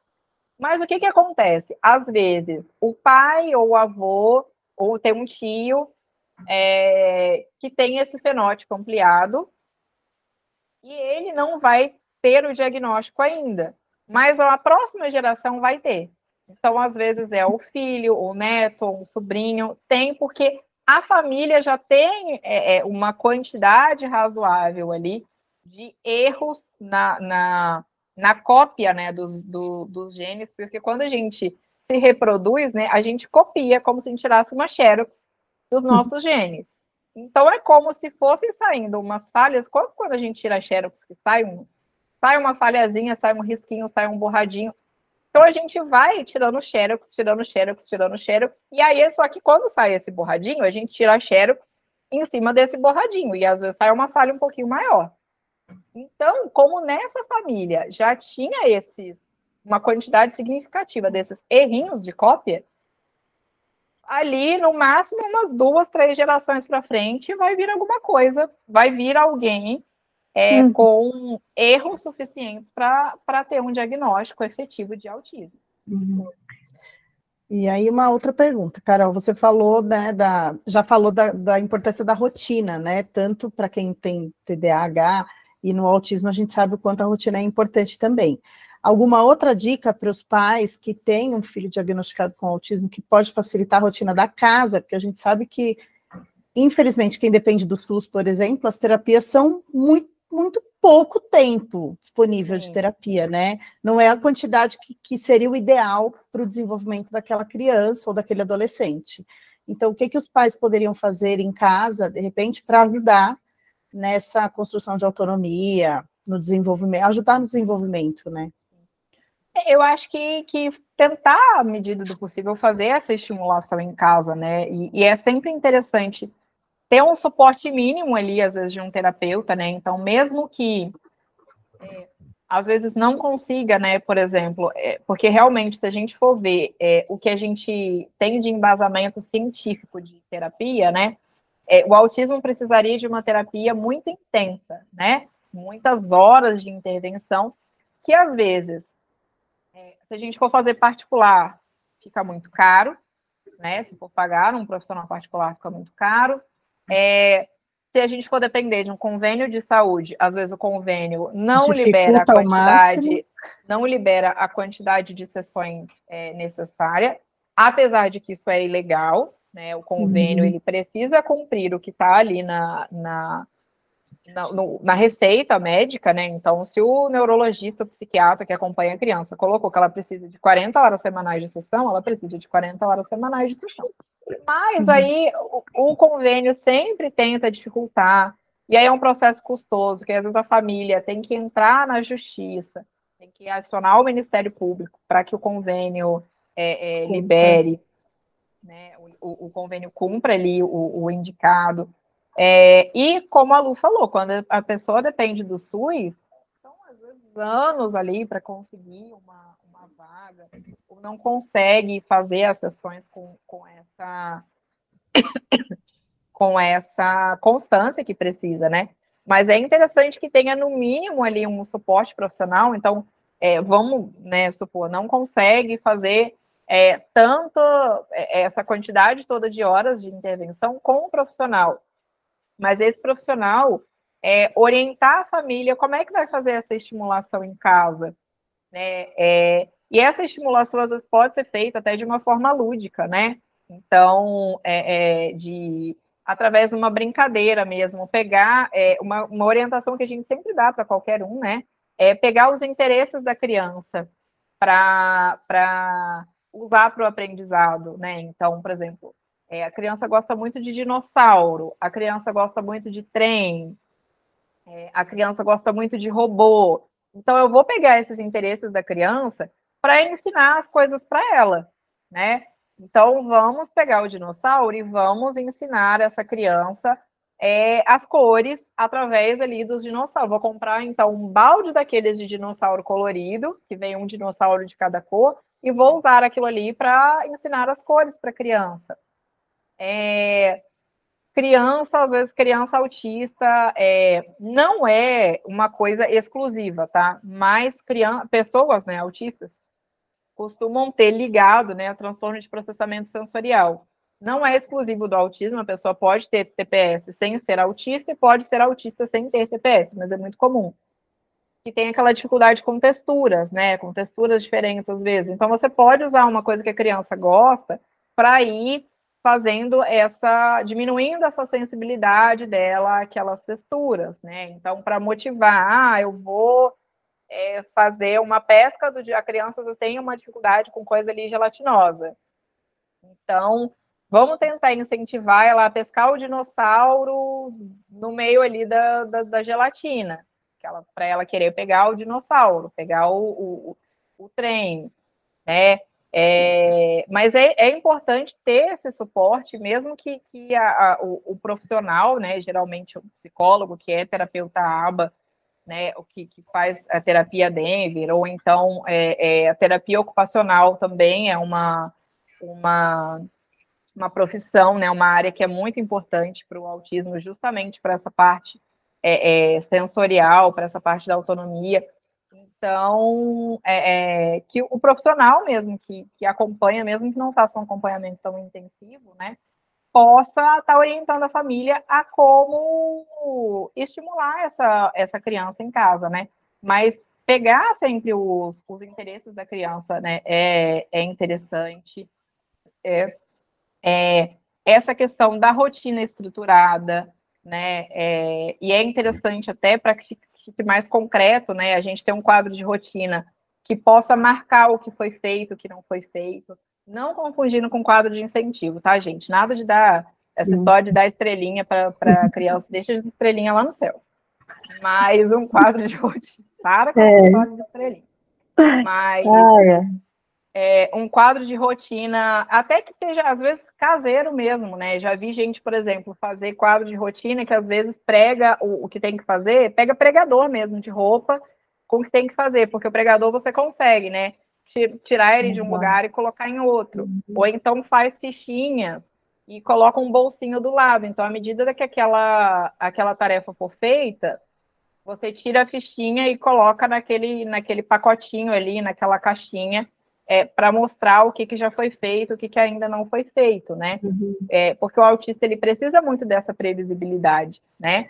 Mas o que acontece? Às vezes, o pai ou o avô, ou tem um tio que tem esse fenótipo ampliado, e ele não vai ter o diagnóstico ainda, mas a próxima geração vai ter. Então, às vezes, é o filho, o neto, o sobrinho, tem, porque a família já tem uma quantidade razoável ali de erros na cópia, né, dos genes, porque quando a gente se reproduz, né, a gente copia como se a gente tirasse uma xerox dos nossos genes. Então, é como se fossem saindo umas falhas, quando a gente tira a xerox, que sai uma falhazinha, sai um risquinho, sai um borradinho. Então, a gente vai tirando xerox, tirando xerox, tirando xerox, e aí, só que quando sai esse borradinho, a gente tira a xerox em cima desse borradinho, e às vezes sai uma falha um pouquinho maior. Então, como nessa família já tinha uma quantidade significativa desses errinhos de cópia, ali, no máximo, umas 2, 3 gerações para frente, vai vir alguma coisa, vai vir alguém com erros suficientes para ter um diagnóstico efetivo de autismo. E aí, uma outra pergunta, Carol, você falou, né, já falou da importância da rotina, né, tanto para quem tem TDAH e no autismo a gente sabe o quanto a rotina é importante também. Alguma outra dica para os pais que têm um filho diagnosticado com autismo que pode facilitar a rotina da casa? Porque a gente sabe que, infelizmente, quem depende do SUS, por exemplo, as terapias são muito pouco tempo disponível de terapia, né? Não é a quantidade que seria o ideal para o desenvolvimento daquela criança ou daquele adolescente. Então, o que os pais poderiam fazer em casa, de repente, para ajudar nessa construção de autonomia, no desenvolvimento, ajudar no desenvolvimento, né? Eu acho que tentar, à medida do possível, fazer essa estimulação em casa, né? E é sempre interessante ter um suporte mínimo ali, às vezes, de um terapeuta, né? Então, mesmo que às vezes não consiga, né? Por exemplo, porque realmente, se a gente for ver o que a gente tem de embasamento científico de terapia, né? O autismo precisaria de uma terapia muito intensa, né? Muitas horas de intervenção, que às vezes, se a gente for fazer particular, fica muito caro, né? Se for pagar um profissional particular, fica muito caro. Se a gente for depender de um convênio de saúde, às vezes o convênio não libera a quantidade de sessões necessária, apesar de que isso é ilegal, né? O convênio ele precisa cumprir o que está ali na receita médica, né? Então, se o neurologista, o psiquiatra que acompanha a criança colocou que ela precisa de 40 horas semanais de sessão, ela precisa de 40 horas semanais de sessão. Mas aí o convênio sempre tenta dificultar, e aí é um processo custoso, que às vezes a família tem que entrar na justiça, tem que acionar o Ministério Público para que o convênio libere, né, o convênio cumpra ali o indicado. E como a Lu falou, quando a pessoa depende do SUS, são às vezes anos ali para conseguir uma vaga, ou não consegue fazer as sessões com essa constância que precisa, né? Mas é interessante que tenha, no mínimo, ali um suporte profissional. Então, vamos, né, supor, não consegue fazer tanto essa quantidade toda de horas de intervenção com o profissional. Mas esse profissional orientar a família como é que vai fazer essa estimulação em casa, né? E essa estimulação, às vezes, pode ser feita até de uma forma lúdica, né? Então, através de uma brincadeira mesmo, pegar uma orientação que a gente sempre dá para qualquer um, né? Pegar os interesses da criança para usar para o aprendizado, né? Então, por exemplo, a criança gosta muito de dinossauro, a criança gosta muito de trem, a criança gosta muito de robô. Então, eu vou pegar esses interesses da criança para ensinar as coisas para ela, né? Então, vamos pegar o dinossauro e vamos ensinar essa criança as cores através ali dos dinossauros. Vou comprar, então, um balde daqueles de dinossauro colorido, que vem um dinossauro de cada cor, e vou usar aquilo ali para ensinar as cores para a criança. às vezes criança autista não é uma coisa exclusiva, tá? Mas pessoas, né, autistas, costumam ter ligado, né, a transtorno de processamento sensorial. Não é exclusivo do autismo, a pessoa pode ter TPS sem ser autista e pode ser autista sem ter TPS, mas é muito comum. Que tem aquela dificuldade com texturas, né, com texturas diferentes às vezes. Então, você pode usar uma coisa que a criança gosta para ir fazendo diminuindo essa sensibilidade dela àquelas texturas, né? Então, para motivar, eu vou fazer uma pesca do dia. A criança tem uma dificuldade com coisa ali gelatinosa. Então, vamos tentar incentivar ela a pescar o dinossauro no meio ali da gelatina, para ela querer pegar o dinossauro, pegar o trem, né? Mas é importante ter esse suporte, mesmo que o profissional, né, geralmente o psicólogo, que é terapeuta ABA, né, o que faz a terapia Denver, ou então a terapia ocupacional também é uma profissão, né, uma área que é muito importante para o autismo, justamente para essa parte sensorial, para essa parte da autonomia. Então, que o profissional mesmo, que acompanha, mesmo que não faça um acompanhamento tão intensivo, né, possa estar orientando a família a como estimular essa criança em casa, né? Mas pegar sempre os interesses da criança, né, é interessante. Essa questão da rotina estruturada, né, e é interessante até para que fique mais concreto, né, a gente ter um quadro de rotina que possa marcar o que foi feito, o que não foi feito, não confundindo com quadro de incentivo, tá, gente? Nada de dar essa história de dar estrelinha para a criança, deixa de estrelinha lá no céu. Mas um quadro de rotina, para com essa história de estrelinha. Mas um quadro de rotina, até que seja, às vezes, caseiro mesmo, né? Já vi gente, por exemplo, fazer quadro de rotina que, às vezes, prega o que tem que fazer, pega pregador mesmo de roupa com o que tem que fazer, porque o pregador você consegue, né? Tirar ele de um lugar e colocar em outro. Ou então faz fichinhas e coloca um bolsinho do lado. Então, à medida que aquela tarefa for feita, você tira a fichinha e coloca naquele pacotinho ali, naquela caixinha, para mostrar o que já foi feito, o que ainda não foi feito, né? Porque o autista, ele precisa muito dessa previsibilidade, né?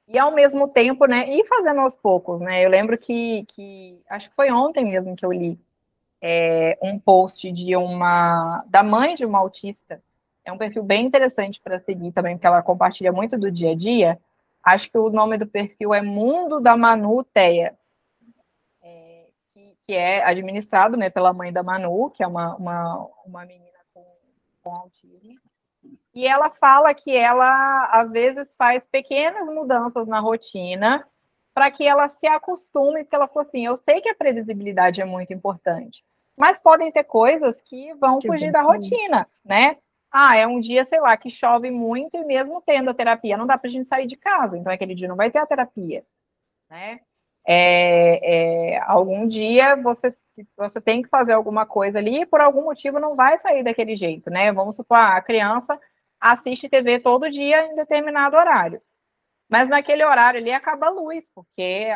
E, ao mesmo tempo, né, ir fazendo aos poucos, né? Eu lembro que acho que foi ontem mesmo que eu li um post da mãe de uma autista. É um perfil bem interessante para seguir também, porque ela compartilha muito do dia a dia. Acho que o nome do perfil é Mundo da Manu Teia, que é administrado, né, pela mãe da Manu, que é uma menina com autismo. E ela fala que ela, às vezes, faz pequenas mudanças na rotina para que ela se acostume, porque ela falou assim, eu sei que a previsibilidade é muito importante, mas podem ter coisas que vão fugir da rotina, né? É um dia, sei lá, que chove muito e mesmo tendo a terapia, não dá para a gente sair de casa, então aquele dia não vai ter a terapia, né? Algum dia você tem que fazer alguma coisa ali e por algum motivo não vai sair daquele jeito, né? Vamos supor, a criança assiste TV todo dia em determinado horário. Mas naquele horário ali acaba a luz, porque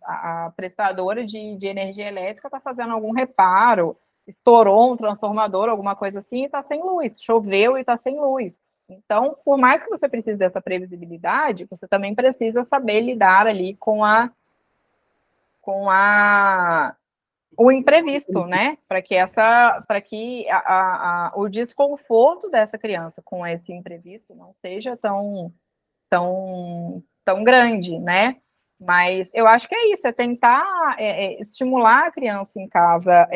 a prestadora de energia elétrica está fazendo algum reparo, estourou um transformador, alguma coisa assim, e está sem luz, choveu e está sem luz. Então, por mais que você precise dessa previsibilidade, você também precisa saber lidar ali com o imprevisto, né? Para que o desconforto dessa criança com esse imprevisto não seja tão grande, né? Mas eu acho que é isso, é tentar estimular a criança em casa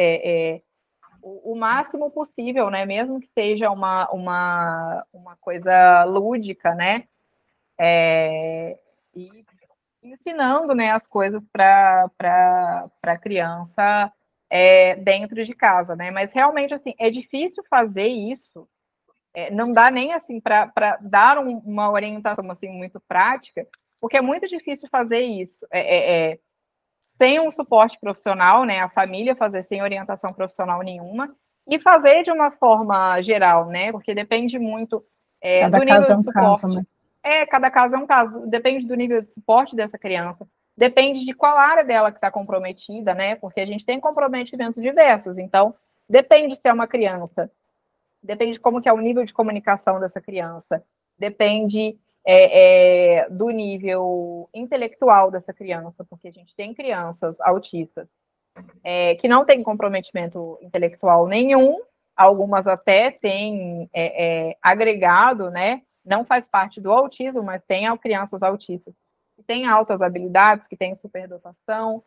o máximo possível, né? Mesmo que seja uma coisa lúdica, né? E ensinando, né, as coisas para a criança dentro de casa, né? Mas realmente, assim, é difícil fazer isso. Não dá nem assim para dar uma orientação assim muito prática, porque é muito difícil fazer isso sem um suporte profissional, né? A família fazer sem orientação profissional nenhuma e fazer de uma forma geral, né? Porque depende muito Cada do nível caso é de um caso, suporte. né? Cada caso é um caso, depende do nível de suporte dessa criança, depende de qual área dela que está comprometida, né? Porque a gente tem comprometimentos diversos, então depende se é uma criança, depende de como que é o nível de comunicação dessa criança, depende do nível intelectual dessa criança, porque a gente tem crianças autistas que não têm comprometimento intelectual nenhum, algumas até têm agregado, né? Não faz parte do autismo, mas tem crianças autistas que têm altas habilidades, que têm superdotação,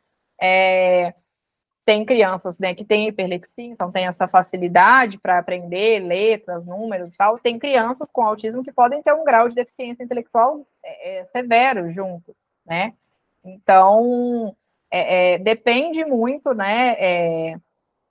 tem crianças, né, que têm hiperlexia, então tem essa facilidade para aprender letras, números e tal. Tem crianças com autismo que podem ter um grau de deficiência intelectual severo junto, né? Então, depende muito, né?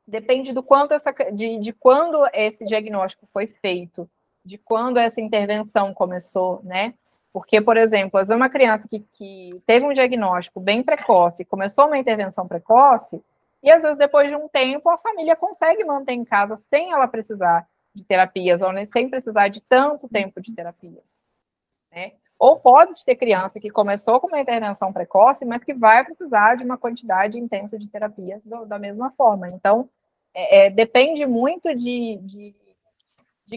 Depende do quanto de quando esse diagnóstico foi feito, de quando essa intervenção começou, né? Porque, por exemplo, às vezes uma criança que teve um diagnóstico bem precoce, começou uma intervenção precoce, e às vezes depois de um tempo a família consegue manter em casa sem ela precisar de terapias, ou sem precisar de tanto tempo de terapia, né? Ou pode ter criança que começou com uma intervenção precoce, mas que vai precisar de uma quantidade intensa de terapia da mesma forma. Então, depende muito de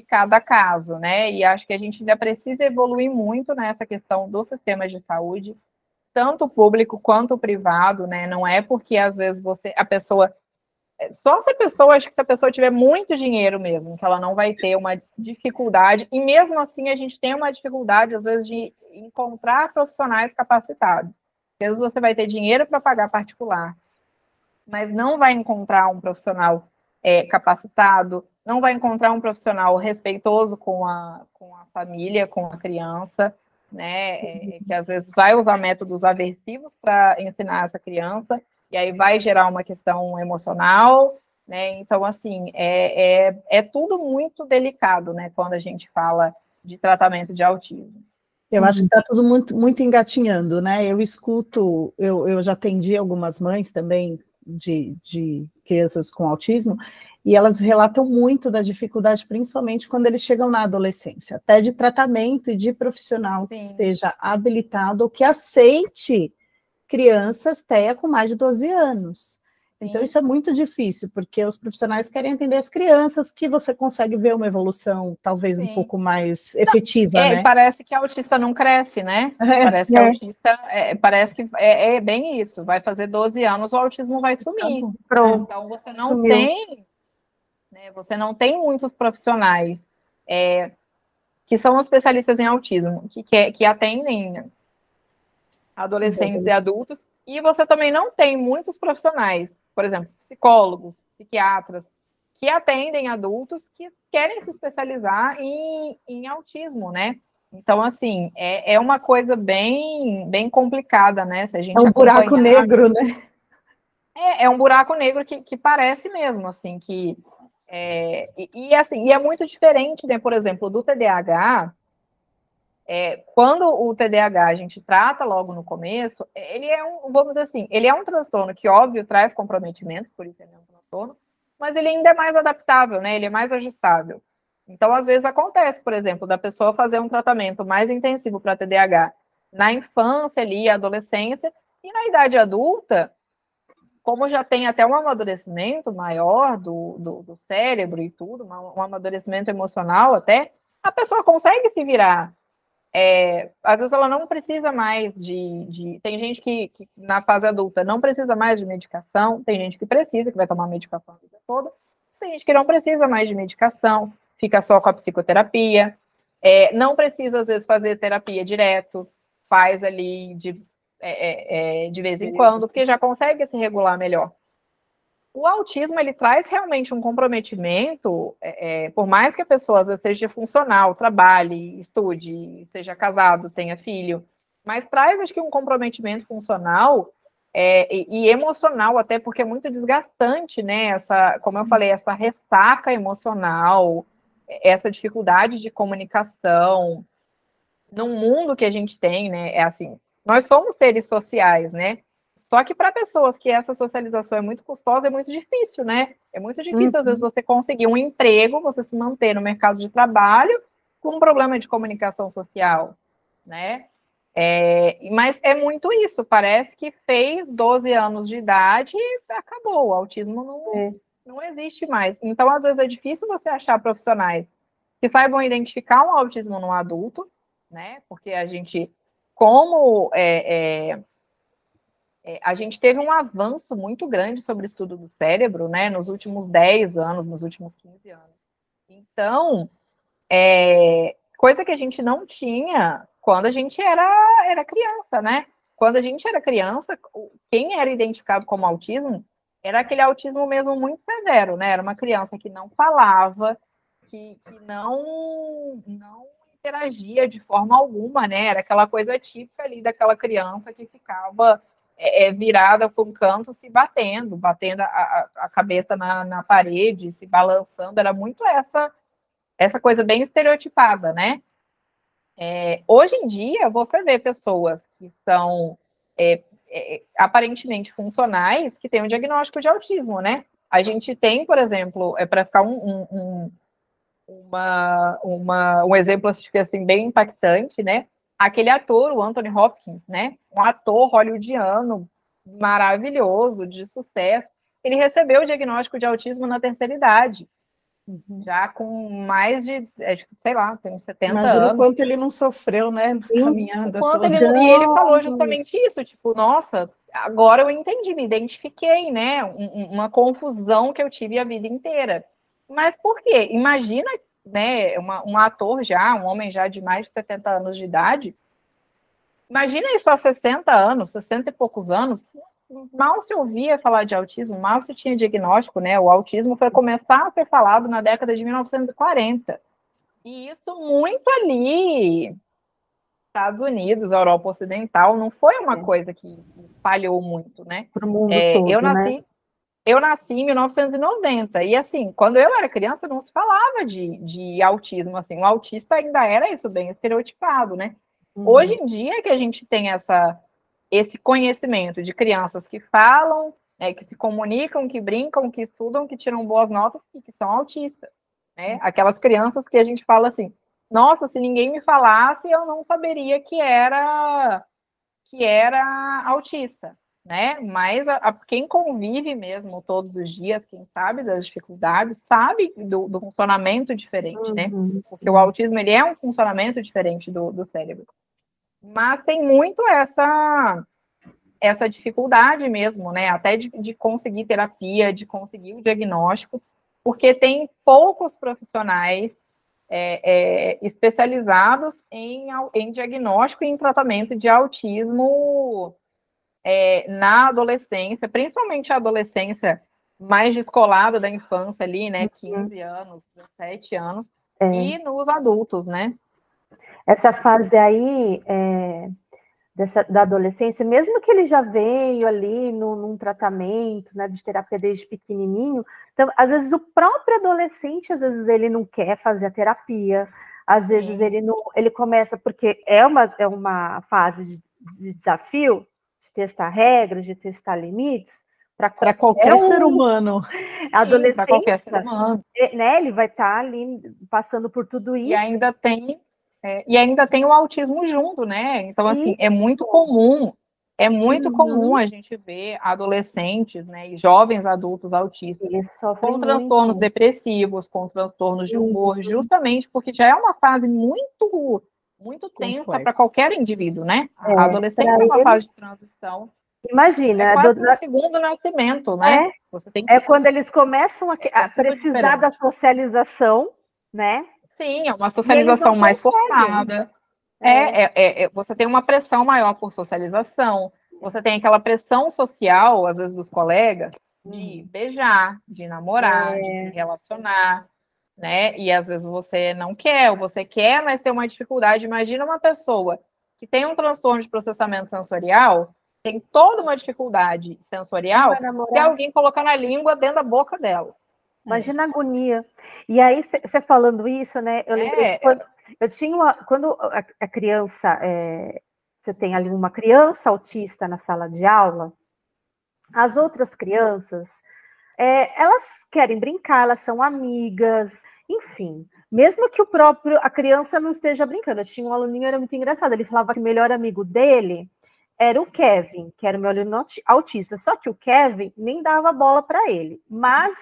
cada caso, né? E acho que a gente ainda precisa evoluir muito nessa questão dos sistemas de saúde, tanto o público quanto o privado, né? Não é porque às vezes a pessoa. Só se a pessoa, acho que se a pessoa tiver muito dinheiro mesmo, que ela não vai ter uma dificuldade, e mesmo assim a gente tem uma dificuldade, às vezes, de encontrar profissionais capacitados. Às vezes você vai ter dinheiro para pagar particular, mas não vai encontrar um profissional capacitado, não vai encontrar um profissional respeitoso com a família, com a criança, né? Que às vezes vai usar métodos aversivos para ensinar essa criança, e aí vai gerar uma questão emocional, né? Então, assim, é tudo muito delicado, né? Quando a gente fala de tratamento de autismo. Eu acho que está tudo muito, muito engatinhando, né? Eu escuto, eu já atendi algumas mães também de crianças com autismo, e elas relatam muito da dificuldade, principalmente quando eles chegam na adolescência, até de tratamento e de profissional que esteja habilitado ou que aceite crianças TEA com mais de 12 anos. Então, isso é muito difícil, porque os profissionais querem entender as crianças, que você consegue ver uma evolução talvez um pouco mais efetiva, né? Parece que a autista não cresce, né? Parece que a autista, parece que é bem isso, vai fazer 12 anos, o autismo vai sumir. Pronto. Então, você não tem, né, você não tem muitos profissionais que são especialistas em autismo, que atendem adolescentes e adultos, e você também não tem muitos profissionais, por exemplo, psicólogos, psiquiatras, que atendem adultos que querem se especializar em autismo, né? Então, assim, é uma coisa bem complicada, né? Se a gente um buraco negro, né? É um buraco negro que parece mesmo, assim, que... assim, e é muito diferente, né? Por exemplo, do TDAH... quando o TDAH a gente trata logo no começo, ele vamos dizer assim, ele é um transtorno que, óbvio, traz comprometimentos, por isso ele é um transtorno, mas ele ainda é mais adaptável, né? Ele é mais ajustável. Então, às vezes acontece, por exemplo, da pessoa fazer um tratamento mais intensivo para TDAH na infância ali, adolescência, e na idade adulta, como já tem até um amadurecimento maior do cérebro e tudo, um amadurecimento emocional até, a pessoa consegue se virar. Às vezes ela não precisa mais tem gente que na fase adulta não precisa mais de medicação, tem gente que precisa, que vai tomar medicação a vida toda, tem gente que não precisa mais de medicação, fica só com a psicoterapia, não precisa às vezes fazer terapia direto, faz ali de vez em quando, porque já consegue se regular melhor. O autismo, ele traz realmente um comprometimento, por mais que a pessoa às vezes seja funcional, trabalhe, estude, seja casado, tenha filho, mas traz, acho que, um comprometimento funcional e emocional, até porque é muito desgastante, né? Como eu falei, essa ressaca emocional, essa dificuldade de comunicação, num mundo que a gente tem, né? Assim, nós somos seres sociais, né? Só que para pessoas que essa socialização é muito custosa, é muito difícil, né? É muito difícil, às vezes, você conseguir um emprego, você se manter no mercado de trabalho com um problema de comunicação social, né? Mas é muito isso, parece que fez 12 anos de idade e acabou, o autismo não existe mais. Então, às vezes, é difícil você achar profissionais que saibam identificar um autismo no adulto, né? Porque a gente, a gente teve um avanço muito grande sobre o estudo do cérebro, né? Nos últimos 10 anos, nos últimos 15 anos. Então, coisa que a gente não tinha quando a gente era criança, né? Quando a gente era criança, quem era identificado como autismo era aquele autismo mesmo muito severo, né? Era uma criança que não falava, que não interagia de forma alguma, né? Era aquela coisa típica ali daquela criança que ficava virada com o canto, se batendo a cabeça na parede, se balançando. Era muito essa coisa bem estereotipada, né? Hoje em dia, você vê pessoas que são aparentemente funcionais que têm um diagnóstico de autismo, né? A gente tem, por exemplo, para ficar um exemplo assim, bem impactante, né? Aquele ator, o Anthony Hopkins, né? Um ator hollywoodiano maravilhoso, de sucesso. Ele recebeu o diagnóstico de autismo na terceira idade. Já com mais de, sei lá, tem uns 70 Imagina anos. o quanto ele não sofreu, né, na caminhada toda. E ele falou justamente isso, tipo, nossa, agora eu entendi, me identifiquei, né, uma confusão que eu tive a vida inteira. Mas por quê? Imagina, né, um ator já, um homem já de mais de 70 anos de idade, imagina isso há 60 anos, 60 e poucos anos, mal se ouvia falar de autismo, mal se tinha diagnóstico, né? O autismo foi começar a ser falado na década de 1940. E isso muito ali, Estados Unidos, Europa Ocidental, não foi uma coisa que espalhou muito, né? Para o mundo todo, né? Eu nasci em 1990, e assim, quando eu era criança, não se falava de autismo, assim, o autista ainda era isso, bem estereotipado, né? Hoje em dia que a gente tem esse conhecimento de crianças que falam, que se comunicam, que brincam, que estudam, que tiram boas notas e que são autistas, né? Aquelas crianças que a gente fala assim, nossa, se ninguém me falasse, eu não saberia que era autista, né? Mas quem convive mesmo todos os dias, quem sabe das dificuldades, sabe do funcionamento diferente, né? Porque o autismo, ele é um funcionamento diferente do cérebro. Mas tem muito essa dificuldade mesmo, né? Até de conseguir terapia, de conseguir o diagnóstico, porque tem poucos profissionais especializados em diagnóstico e em tratamento de autismo na adolescência, principalmente a adolescência mais descolada da infância ali, né? 15 anos, 17 anos, e nos adultos, né? Essa fase aí da adolescência, mesmo que ele já veio ali num tratamento, né, de terapia desde pequenininho, então, às vezes o próprio adolescente, às vezes ele não quer fazer a terapia, às vezes ele começa, porque é uma fase de desafio, de testar regras, de testar limites, para qualquer ser humano. Adolescente, para qualquer ser humano. Né, ele vai estar ali passando por tudo isso. E ainda tem o autismo junto, né? Então, assim, é muito comum a gente ver adolescentes, né, e jovens adultos autistas com transtornos depressivos, com transtornos de humor, justamente porque já é uma fase muito, muito tensa para qualquer indivíduo, né? A adolescência é uma fase de transição. Imagina, é quase o segundo nascimento, né? Você tem que... quando eles começam a precisar da socialização, né? Sim, é uma socialização mais forçada. Você tem uma pressão maior por socialização. Você tem aquela pressão social, às vezes, dos colegas, de beijar, de namorar, de se relacionar, né? E às vezes você não quer, ou você quer, mas tem uma dificuldade. Imagina uma pessoa que tem um transtorno de processamento sensorial, tem toda uma dificuldade sensorial, e alguém colocar na língua dentro da boca dela. Imagina a agonia. E aí, você falando isso, né? Eu lembrei que quando a criança, você tem ali uma criança autista na sala de aula, as outras crianças, elas querem brincar, elas são amigas, enfim. mesmo que a criança não esteja brincando. Eu tinha um aluninho, era muito engraçado, ele falava que o melhor amigo dele era o Kevin, que era o meu aluno autista, só que o Kevin nem dava bola para ele, mas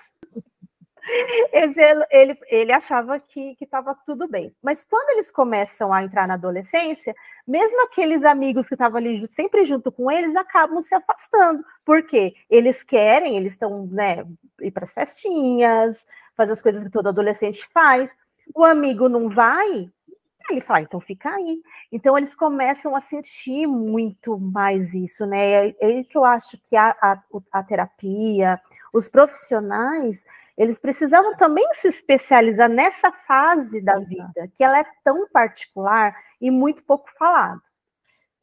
ele achava que estava tudo bem. Mas quando eles começam a entrar na adolescência, mesmo aqueles amigos que estavam ali sempre junto com eles, acabam se afastando, porque eles querem, eles estão, né, ir para as festinhas, fazer as coisas que todo adolescente faz, o amigo não vai, ele fala, então fica aí. Então eles começam a sentir muito mais isso, né? É aí que eu acho que a terapia, os profissionais, eles precisavam também se especializar nessa fase da vida, que ela é tão particular e muito pouco falada.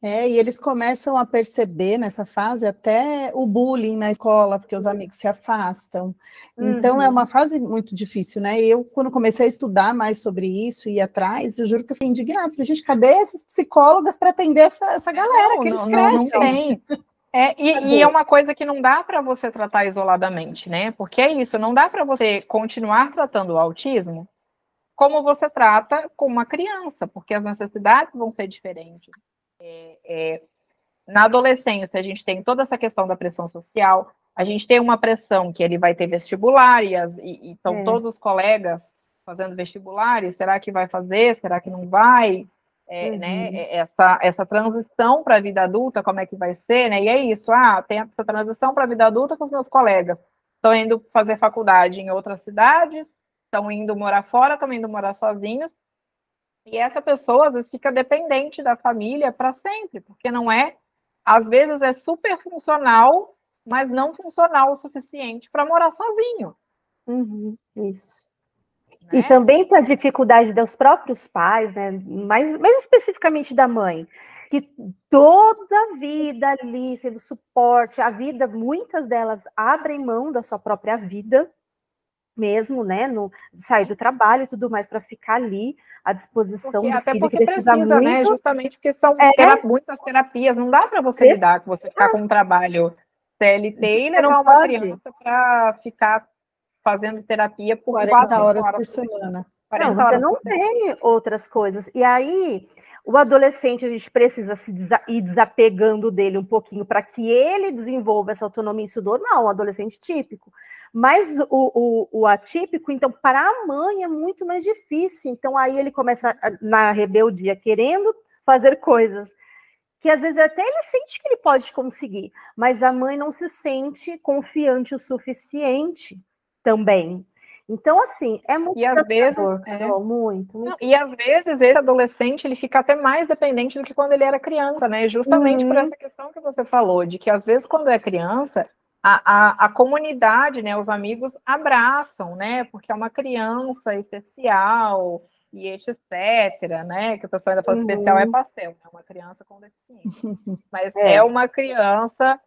E eles começam a perceber nessa fase até o bullying na escola, porque os amigos se afastam. Então, é uma fase muito difícil, né? Eu, quando comecei a estudar mais sobre isso e ir atrás, eu juro que eu fiquei indignada. Falei, gente, cadê esses psicólogos para atender essa galera que eles crescem? Não tem. E é uma coisa que não dá para você tratar isoladamente, né? Porque é isso, não dá para você continuar tratando o autismo como você trata com uma criança, porque as necessidades vão ser diferentes. Na adolescência, a gente tem toda essa questão da pressão social, a gente tem uma pressão que ele vai ter vestibular, e estão todos os colegas fazendo vestibulares, será que vai fazer, será que não vai? Né, essa transição para a vida adulta, como é que vai ser, né? E é isso, tem essa transição para a vida adulta com os meus colegas. Estão indo fazer faculdade em outras cidades, estão indo morar fora, estão indo morar sozinhos. E essa pessoa, às vezes, fica dependente da família para sempre, porque não é, às vezes é super funcional, mas não funcional o suficiente para morar sozinho. Isso. Né? E também tem a dificuldade dos próprios pais, né? mais especificamente da mãe, que toda a vida ali, sendo suporte, a vida, muitas delas abrem mão da sua própria vida, mesmo, né, sair do trabalho e tudo mais, para ficar ali à disposição do até filho, porque que precisa muito. Né? Justamente porque são muitas terapias, não dá para você lidar com você ficar com um trabalho CLT e levar uma criança para ficar fazendo terapia por 40 horas por semana. Não, você não tem outras coisas. E aí, o adolescente, a gente precisa ir desapegando dele um pouquinho para que ele desenvolva essa autonomia, isso normal, um adolescente típico. Mas o atípico, então, para a mãe é muito mais difícil. Então, aí ele começa na rebeldia, querendo fazer coisas que às vezes até ele sente que ele pode conseguir, mas a mãe não se sente confiante o suficiente também. Então, assim, é muito desafiador, muito. E às vezes esse adolescente ele fica até mais dependente do que quando ele era criança, né? Justamente por essa questão que você falou, de que às vezes quando é criança, a comunidade, né, os amigos abraçam, né? Porque é uma criança especial e etc, né? Que o pessoal ainda fala especial é pastel, é uma criança com deficiência. Mas é uma criança,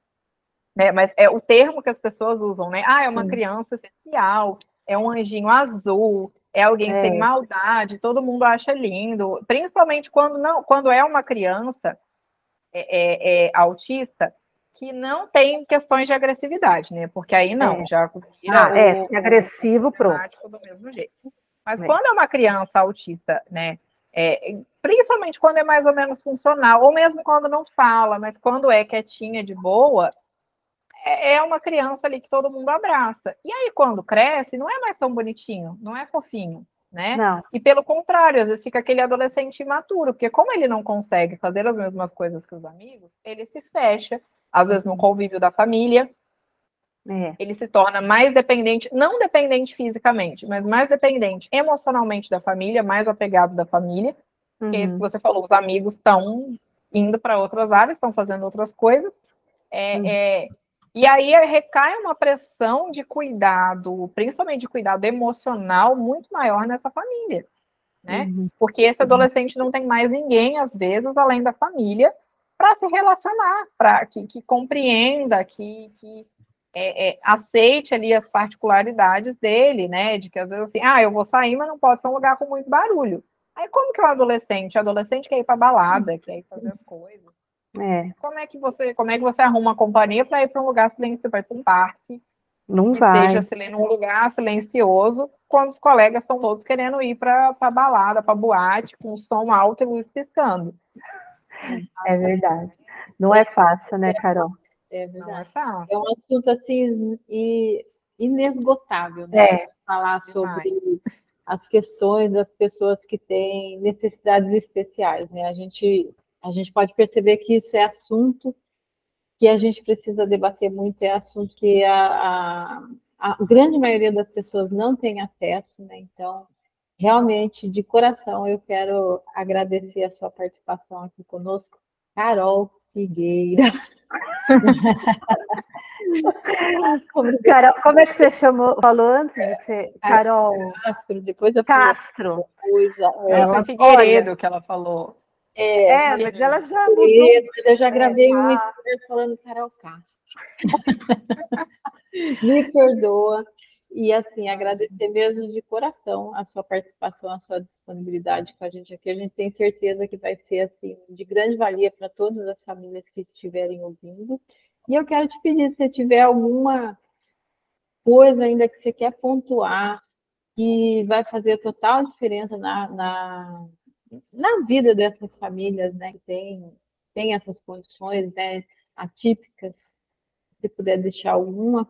né? Mas é o termo que as pessoas usam, né? É uma criança especial, é um anjinho azul, é alguém sem maldade, todo mundo acha lindo, principalmente quando é uma criança autista que não tem questões de agressividade, né? Porque aí não, já vira se agressivo, pronto. Do mesmo jeito. Mas quando é uma criança autista, né? Principalmente quando é mais ou menos funcional, ou mesmo quando não fala, mas quando é quietinha, de boa, é uma criança ali que todo mundo abraça. E aí, quando cresce, não é mais tão bonitinho, não é fofinho, né? Não. E pelo contrário, às vezes fica aquele adolescente imaturo, porque como ele não consegue fazer as mesmas coisas que os amigos, ele se fecha, às vezes no convívio da família, ele se torna mais dependente, não dependente fisicamente, mas mais dependente emocionalmente da família, mais apegado da família, que é isso que você falou, os amigos estão indo para outras áreas, estão fazendo outras coisas, e aí recai uma pressão de cuidado, principalmente de cuidado emocional, muito maior nessa família, né? Porque esse adolescente não tem mais ninguém, às vezes, além da família, para se relacionar, para que compreenda, que aceite ali as particularidades dele, né? De que às vezes assim, eu vou sair, mas não pode ser um lugar com muito barulho. Aí como que é o adolescente? O adolescente quer ir para balada, quer ir fazer as coisas. Como é que você arruma uma companhia para ir para um lugar silencioso, para ir para um parque? Não vai. Seja num lugar silencioso, quando os colegas estão todos querendo ir para balada, para boate, com som alto e luz piscando. É verdade. Não é fácil, né, Carol? É Não é verdade. fácil. É um assunto assim inesgotável, né? Falar demais. sobre as questões das pessoas que têm necessidades especiais, né? A gente pode perceber que isso é assunto que a gente precisa debater muito, é assunto que a grande maioria das pessoas não tem acesso, né? Então, realmente, de coração, eu quero agradecer a sua participação aqui conosco, Carol Figueira. Carol, como é que você falou antes de ser Carol Castro, depois eu Castro? Ela Figueiredo, que ela falou. Mas ela já mudou. Eu já gravei um story falando Carol Castro. Me perdoa. E, assim, agradecer mesmo de coração a sua participação, a sua disponibilidade com a gente aqui. A gente tem certeza que vai ser, assim, de grande valia para todas as famílias que estiverem ouvindo. E eu quero te pedir, se você tiver alguma coisa ainda que você quer pontuar, que vai fazer total diferença na vida dessas famílias, né, que tem essas condições, né, atípicas, se puder deixar alguma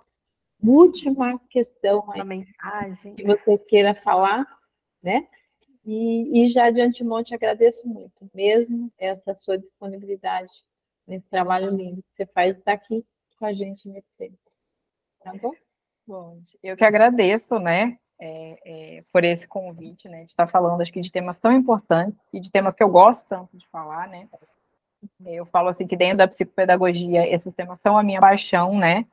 última questão aí, Uma mensagem que você queira falar, né? E já de antemão te agradeço muito, mesmo essa sua disponibilidade nesse trabalho lindo que você faz estar aqui com a gente nesse tempo. Tá bom? Bom, eu que agradeço, né, por esse convite, né, de estar falando, acho que de temas tão importantes e de temas que eu gosto tanto de falar, né. Eu falo assim que dentro da psicopedagogia esses temas são a minha paixão, né,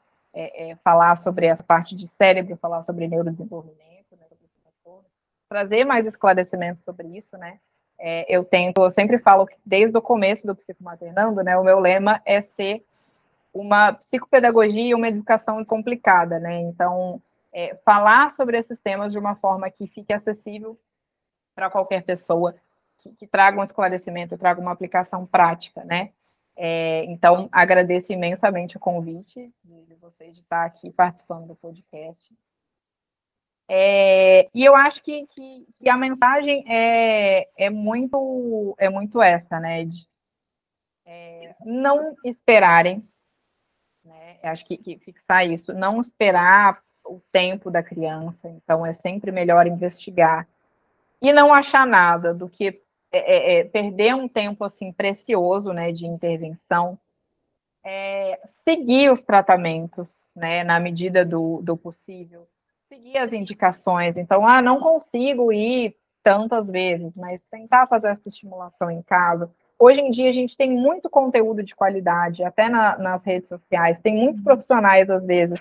falar sobre essa parte de cérebro, falar sobre neurodesenvolvimento, né, sobre esses transtornos, trazer mais esclarecimento sobre isso, né. Eu sempre falo que desde o começo do Psicomaternando, né, o meu lema é ser uma psicopedagogia e uma educação descomplicada, né? Então, falar sobre esses temas de uma forma que fique acessível para qualquer pessoa, que traga um esclarecimento, traga uma aplicação prática, né? Então, agradeço imensamente o convite de vocês de estar aqui participando do podcast. E eu acho que a mensagem é muito essa, né? De não esperarem, né? Acho que fixar isso, não esperar o tempo da criança, então é sempre melhor investigar e não achar nada do que perder um tempo assim precioso, né, de intervenção, seguir os tratamentos, né, na medida do possível, seguir as indicações. Então, não consigo ir tantas vezes, mas tentar fazer essa estimulação em casa. Hoje em dia, a gente tem muito conteúdo de qualidade, até nas redes sociais, tem muitos profissionais, às vezes,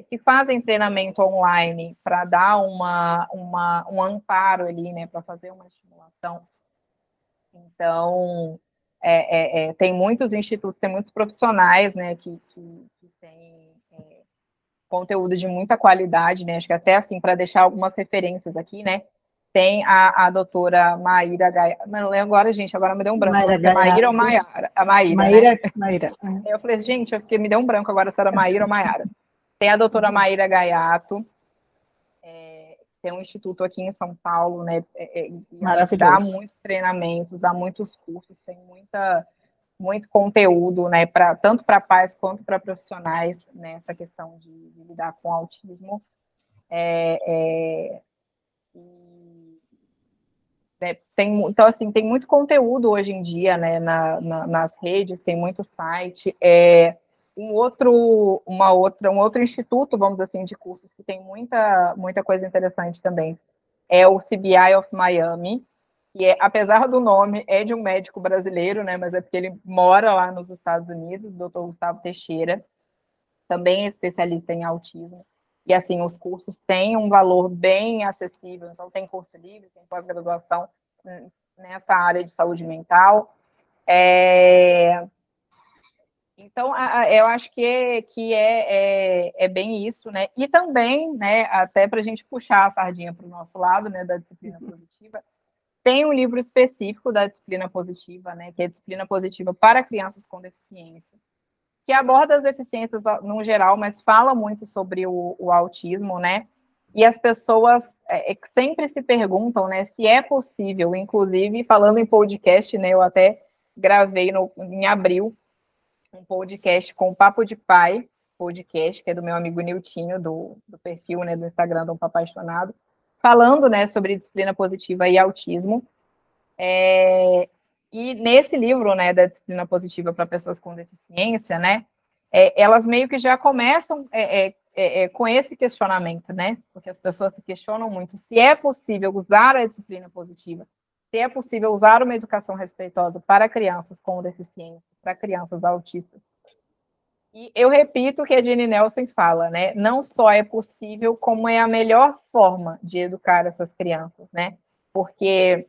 que fazem treinamento online para dar um amparo ali, né, para fazer uma estimulação. Então, tem muitos institutos, tem muitos profissionais, né, que têm conteúdo de muita qualidade, né, acho que até assim, para deixar algumas referências aqui, né, tem a doutora Maíra Gaiato, não lembro agora, gente, agora me deu um branco, Maíra ou Maiara? A Maíra, né? Maíra. Eu falei, gente, me deu um branco agora se era Maíra ou Maiara. Tem a doutora Maíra Gaiato, tem um instituto aqui em São Paulo, né? Dá muitos treinamentos, dá muitos cursos, tem muito conteúdo, né? Tanto para pais quanto para profissionais, nessa questão de lidar com autismo. Então, assim, tem muito conteúdo hoje em dia, né? Nas redes, tem muito site. Um outro instituto, vamos dizer assim, de cursos que tem muita coisa interessante também é o CBI of Miami, que apesar do nome, é de um médico brasileiro, né, mas é porque ele mora lá nos Estados Unidos, o Dr. Gustavo Teixeira, também é especialista em autismo, e assim, os cursos têm um valor bem acessível, então tem curso livre, tem pós-graduação nessa área de saúde mental. Então, eu acho que é bem isso, né? E também, né, até para a gente puxar a sardinha para o nosso lado, né, da disciplina positiva, tem um livro específico da disciplina positiva, né, que é a disciplina positiva para crianças com deficiência, que aborda as deficiências no geral, mas fala muito sobre o autismo, né? e as pessoas sempre se perguntam, né, se é possível, inclusive, falando em podcast, né, eu até gravei em abril um podcast com o Papo de Pai, podcast, que é do meu amigo Niltinho, do perfil, né, do Instagram do Apaixonado, falando, né, sobre disciplina positiva e autismo. E nesse livro, né, da disciplina positiva para pessoas com deficiência, né, elas meio que já começam com esse questionamento, né, porque as pessoas se questionam muito se é possível usar a disciplina positiva, se é possível usar uma educação respeitosa para crianças com deficiência, para crianças autistas. E eu repito o que a Jenny Nelson fala, né, não só é possível, como é a melhor forma de educar essas crianças, né, porque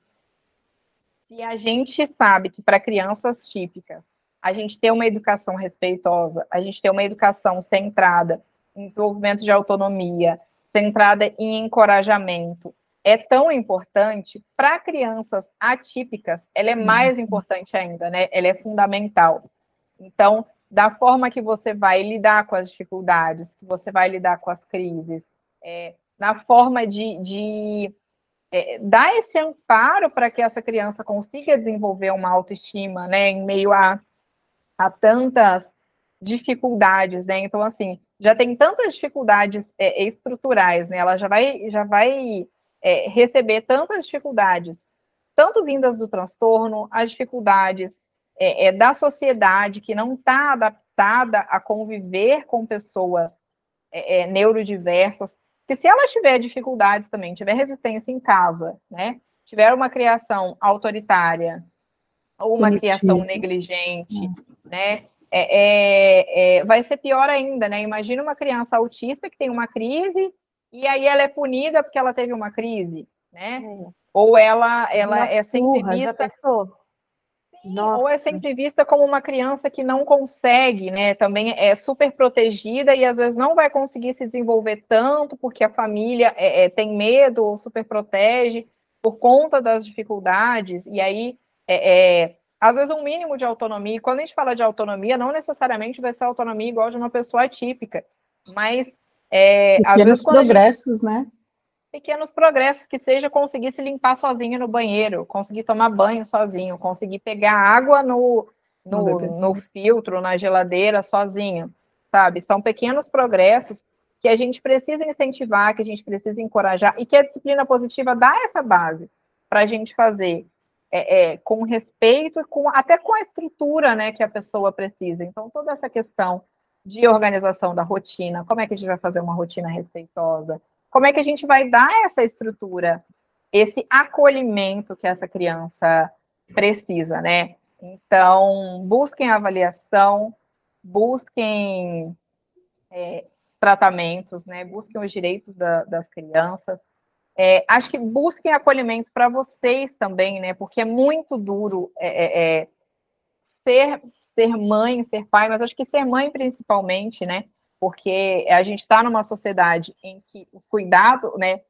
se a gente sabe que para crianças típicas, a gente ter uma educação respeitosa, a gente ter uma educação centrada em desenvolvimento de autonomia, centrada em encorajamento, é tão importante, para crianças atípicas, ela é mais importante ainda, né? Ela é fundamental. Então, da forma que você vai lidar com as dificuldades, que você vai lidar com as crises, na forma de dar esse amparo para que essa criança consiga desenvolver uma autoestima, né, em meio a tantas dificuldades, né, então, assim, já tem tantas dificuldades estruturais, né, ela já vai receber tantas dificuldades, tanto vindas do transtorno, as dificuldades da sociedade que não está adaptada a conviver com pessoas neurodiversas, porque se ela tiver dificuldades também, tiver resistência em casa, né, tiver uma criação autoritária ou uma criação negligente, né, vai ser pior ainda, né? Imagina uma criança autista que tem uma crise e aí ela é punida porque ela teve uma crise, né? Ou ela é sempre vista... Ou é sempre vista como uma criança que não consegue, né? Também é super protegida e às vezes não vai conseguir se desenvolver tanto porque a família tem medo ou super protege por conta das dificuldades. E aí, às vezes, um mínimo de autonomia. E quando a gente fala de autonomia, não necessariamente vai ser autonomia igual de uma pessoa atípica, mas às vezes progressos, né? Pequenos progressos, que seja conseguir se limpar sozinho no banheiro, conseguir tomar banho sozinho, conseguir pegar água no filtro, na geladeira sozinho, sabe? São pequenos progressos que a gente precisa incentivar, que a gente precisa encorajar, e que a disciplina positiva dá essa base para a gente fazer com respeito, até com a estrutura, né, que a pessoa precisa. Então, toda essa questão de organização da rotina, como é que a gente vai fazer uma rotina respeitosa, como é que a gente vai dar essa estrutura, esse acolhimento que essa criança precisa, né? Então, busquem avaliação, busquem tratamentos, né? Busquem os direitos das crianças. Acho que busquem acolhimento para vocês também, né? Porque é muito duro ser mãe, ser pai, mas acho que ser mãe principalmente, né? Porque a gente está numa sociedade em que os cuidados, né,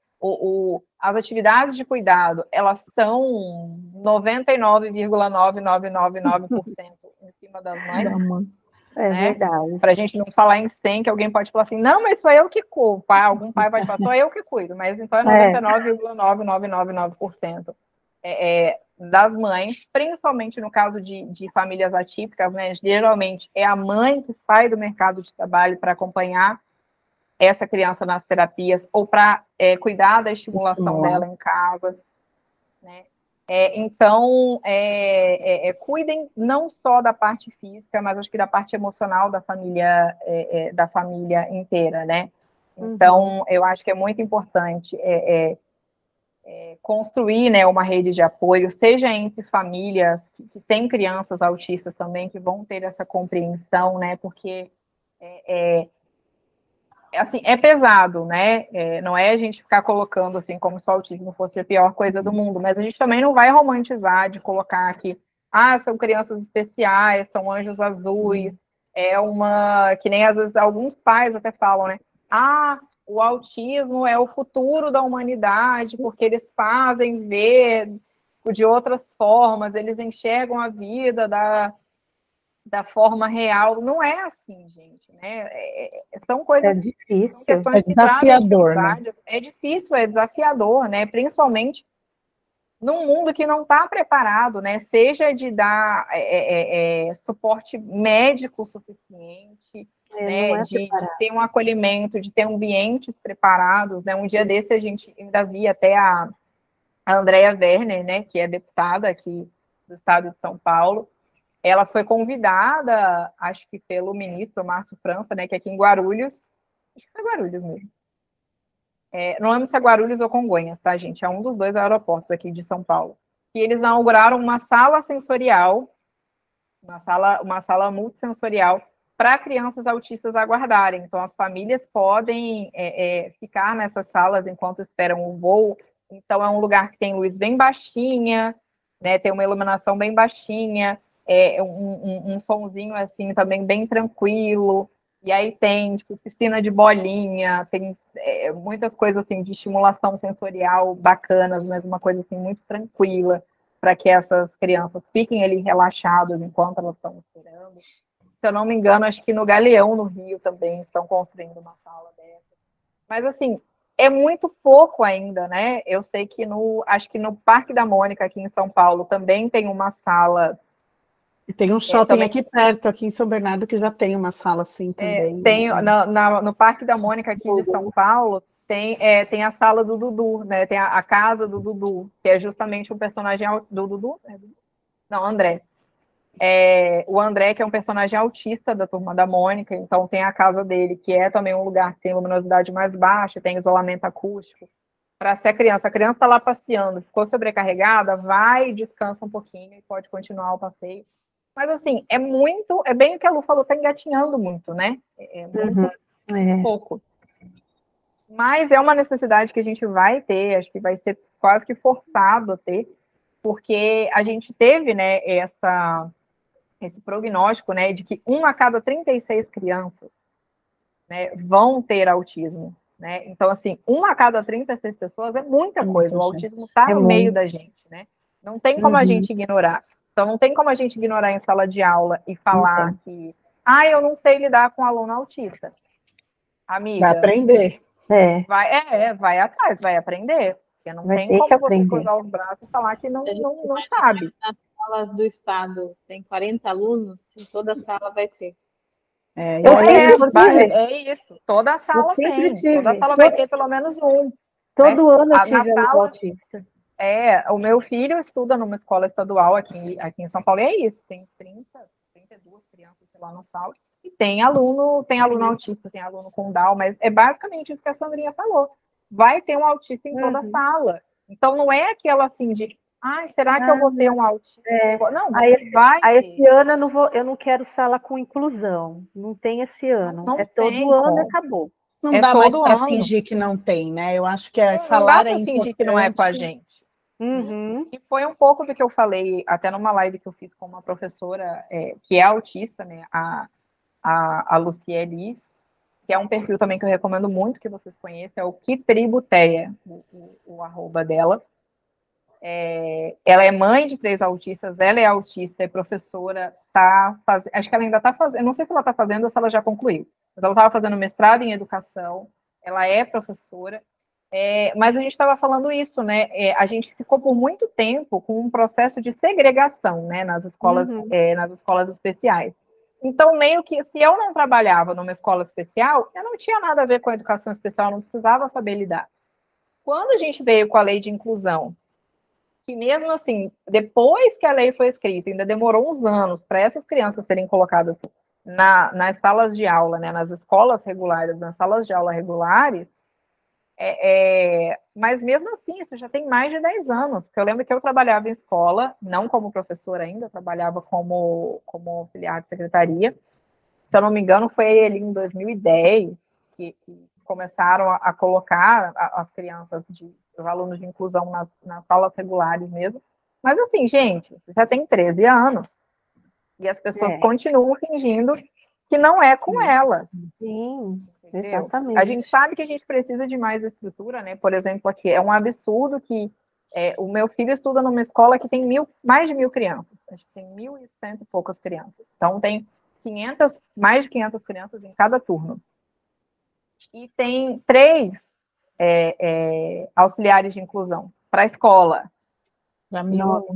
as atividades de cuidado, elas estão 99,9999% em cima das mães. É verdade. Para a gente não falar em 100, que alguém pode falar assim, não, mas sou eu que cuido. Algum pai pode falar, sou eu que cuido, mas então é 99,9999% das mães, principalmente no caso de famílias atípicas, né? Geralmente é a mãe que sai do mercado de trabalho para acompanhar essa criança nas terapias ou para cuidar da estimulação dela em casa, né? Então, cuidem não só da parte física, mas acho que da parte emocional da família inteira, né? Então, eu acho que é muito importante construir, né, uma rede de apoio, seja entre famílias que têm crianças autistas também, que vão ter essa compreensão, né, porque assim, é pesado, né, não é a gente ficar colocando assim, como se o autismo fosse a pior coisa do mundo, mas a gente também não vai romantizar de colocar aqui, são crianças especiais, são anjos azuis, que nem às vezes alguns pais até falam, né, o autismo é o futuro da humanidade, porque eles fazem ver de outras formas, eles enxergam a vida da forma real. Não é assim, gente, né? São coisas, É difícil. são questões É desafiador, que né? é difícil, é desafiador, né? Principalmente num mundo que não está preparado, né? Seja de dar suporte médico suficiente, né? Não é De preparado. ter um acolhimento, de ter ambientes preparados, né? Um dia desse a gente ainda via até a Andrea Werner, né? Que é deputada aqui do estado de São Paulo. Ela foi convidada, acho que pelo ministro Márcio França, né? Que é aqui em Guarulhos. Acho que foi Guarulhos mesmo. Não lembro se é Guarulhos ou Congonhas, tá, gente? É um dos dois aeroportos aqui de São Paulo. Que eles inauguraram uma sala sensorial, uma sala multissensorial para crianças autistas aguardarem. Então, as famílias podem ficar nessas salas enquanto esperam o voo. Então, é um lugar que tem luz bem baixinha, né? Tem uma iluminação bem baixinha, um sonzinho assim também bem tranquilo. E aí tem tipo, piscina de bolinha, tem muitas coisas assim de estimulação sensorial bacanas, mas uma coisa assim muito tranquila para que essas crianças fiquem ali relaxadas enquanto elas estão esperando. Se eu não me engano, acho que no Galeão, no Rio, também estão construindo uma sala dessa. Mas assim, é muito pouco ainda, né? Eu sei que acho que no Parque da Mônica, aqui em São Paulo, também tem uma sala. E tem um shopping também aqui perto, aqui em São Bernardo, que já tem uma sala assim também. Tem no Parque da Mônica aqui de São Paulo, tem a sala do Dudu, né? Tem a casa do Dudu, que é justamente um personagem do Dudu? Não, André. O André, que é um personagem autista da Turma da Mônica, então tem a casa dele, que é também um lugar que tem luminosidade mais baixa, tem isolamento acústico. Para ser a criança está lá passeando, ficou sobrecarregada, vai, descansa um pouquinho e pode continuar o passeio. Mas, assim, é bem o que a Lu falou, está engatinhando muito, né? Muito pouco. Mas é uma necessidade que a gente vai ter, acho que vai ser quase que forçado a ter, porque a gente teve, né, esse prognóstico, né, de que 1 a cada 36 crianças, né, vão ter autismo, né? Então, assim, 1 a cada 36 pessoas é muita coisa. O autismo está no meio da gente, né? Não tem como a gente ignorar. Então, não tem como a gente ignorar em sala de aula e falar que, eu não sei lidar com aluno autista. Amiga. Vai aprender. Vai atrás, vai aprender. Porque não tem como você cruzar os braços e falar que não sabe. Nas salas do estado tem 40 alunos, em toda a sala vai ter. Isso. Toda a sala tem. Toda a sala vai ter pelo menos um. Todo ano eu tive aluno autista. O meu filho estuda numa escola estadual aqui em São Paulo, e é isso, tem 32 crianças lá na sala, e tem aluno autista, tem aluno com Down, mas é basicamente isso que a Sandrinha falou. Vai ter um autista em toda a sala. Então não é aquela assim de, será que eu vou ter um autista? Não, esse ano eu não quero sala com inclusão. Não tem esse ano. Não todo ano e acabou. Não dá mais para fingir que não tem, né? Eu acho que falar é importante. Fingir que não é com a gente. E foi um pouco do que eu falei até numa live que eu fiz com uma professora que é autista, né? A Luciele, que é um perfil também que eu recomendo muito que vocês conheçam, é o Que Tributeia, o arroba dela. Ela é mãe de 3 autistas, ela é autista, é professora, acho que ela ainda está fazendo, não sei se ela está fazendo ou se ela já concluiu, mas ela estava fazendo mestrado em educação, ela é professora, mas a gente estava falando isso, né? A gente ficou por muito tempo com um processo de segregação, né, nas escolas especiais. Então, meio que, se eu não trabalhava numa escola especial, eu não tinha nada a ver com a educação especial, não precisava saber lidar. Quando a gente veio com a lei de inclusão, que mesmo assim, depois que a lei foi escrita, ainda demorou uns anos para essas crianças serem colocadas nas salas de aula, né, nas escolas regulares, nas salas de aula regulares, mas mesmo assim, isso já tem mais de 10 anos, porque eu lembro que eu trabalhava em escola, não como professora ainda, eu trabalhava como auxiliar de secretaria, se eu não me engano, foi ali em 2010 que começaram a colocar as crianças, os alunos de inclusão nas salas regulares mesmo. Mas assim, gente, já tem 13 anos. E as pessoas continuam fingindo que não é com elas. Sim, entendeu? exatamente. A gente sabe que a gente precisa de mais estrutura, né? Por exemplo, aqui é um absurdo que O meu filho estuda numa escola que tem mais de 1.000 crianças. Acho que tem 1.100 e poucas crianças. Então, tem mais de 500 crianças em cada turno. E tem 3 auxiliares de inclusão para a escola.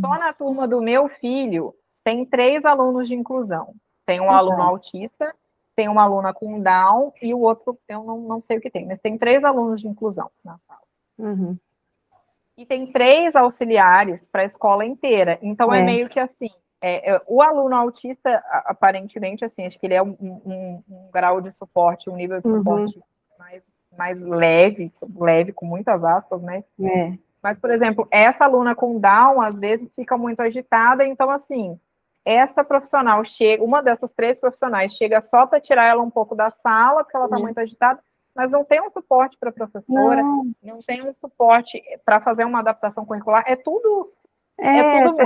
Só na turma do meu filho, tem 3 alunos de inclusão. Tem um aluno autista, tem uma aluna com Down e o outro, eu não sei o que tem, mas tem 3 alunos de inclusão na sala. Uhum. E tem 3 auxiliares para a escola inteira. Então, é meio que assim, o aluno autista, aparentemente, assim, acho que ele é um grau de suporte, um nível de suporte mais leve, com muitas aspas, né? Mas, por exemplo, essa aluna com Down, às vezes, fica muito agitada, então, assim, essa profissional chega, uma dessas 3 profissionais chega só para tirar ela um pouco da sala, porque ela está muito agitada, mas não tem um suporte para a professora, não tem um suporte para fazer uma adaptação curricular, é tudo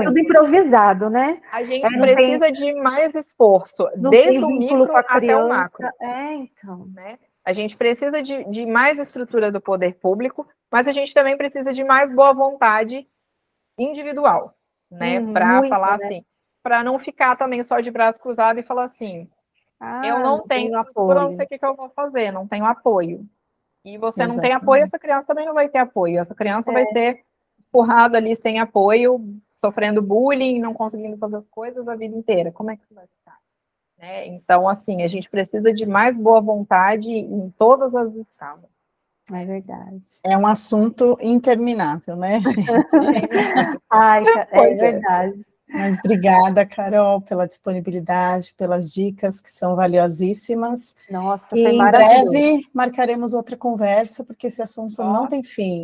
tudo improvisado, né? A gente precisa de mais esforço, desde o micro até o macro. Então. Né? A gente precisa de mais estrutura do poder público, mas a gente também precisa de mais boa vontade individual, né? Para falar assim, para não ficar também só de braço cruzado e falar assim, eu não tenho estrutura, não sei o que eu vou fazer, não tenho apoio. E você não tem apoio, essa criança também não vai ter apoio. Essa criança vai ser empurrada ali sem apoio, sofrendo bullying, não conseguindo fazer as coisas a vida inteira. Como é que isso vai ficar? Né? Então, assim, a gente precisa de mais boa vontade em todas as escalas. É verdade. É um assunto interminável, né, gente? É verdade. Mas obrigada, Carol, pela disponibilidade, pelas dicas que são valiosíssimas. Nossa, e foi em maravilhoso. breve marcaremos outra conversa, porque esse assunto não tem fim.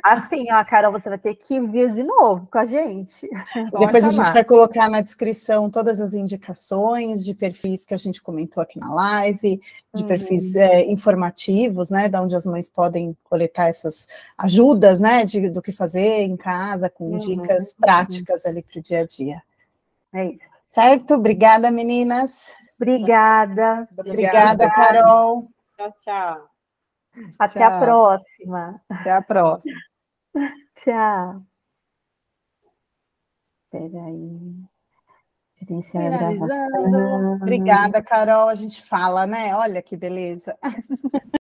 Assim, Carol, você vai ter que vir de novo com a gente. Depois a gente vai colocar na descrição todas as indicações de perfis que a gente comentou aqui na live, de perfis informativos, né, de onde as mães podem coletar essas ajudas, né, do que fazer em casa, com dicas práticas ali para o dia a dia. É isso. Certo? Obrigada, meninas. Obrigada. Obrigada, Carol. Tchau, tchau. Até a próxima. Até a próxima. Tchau. Espera aí. Finalizando. Obrigada, Carol. A gente fala, né? Olha que beleza.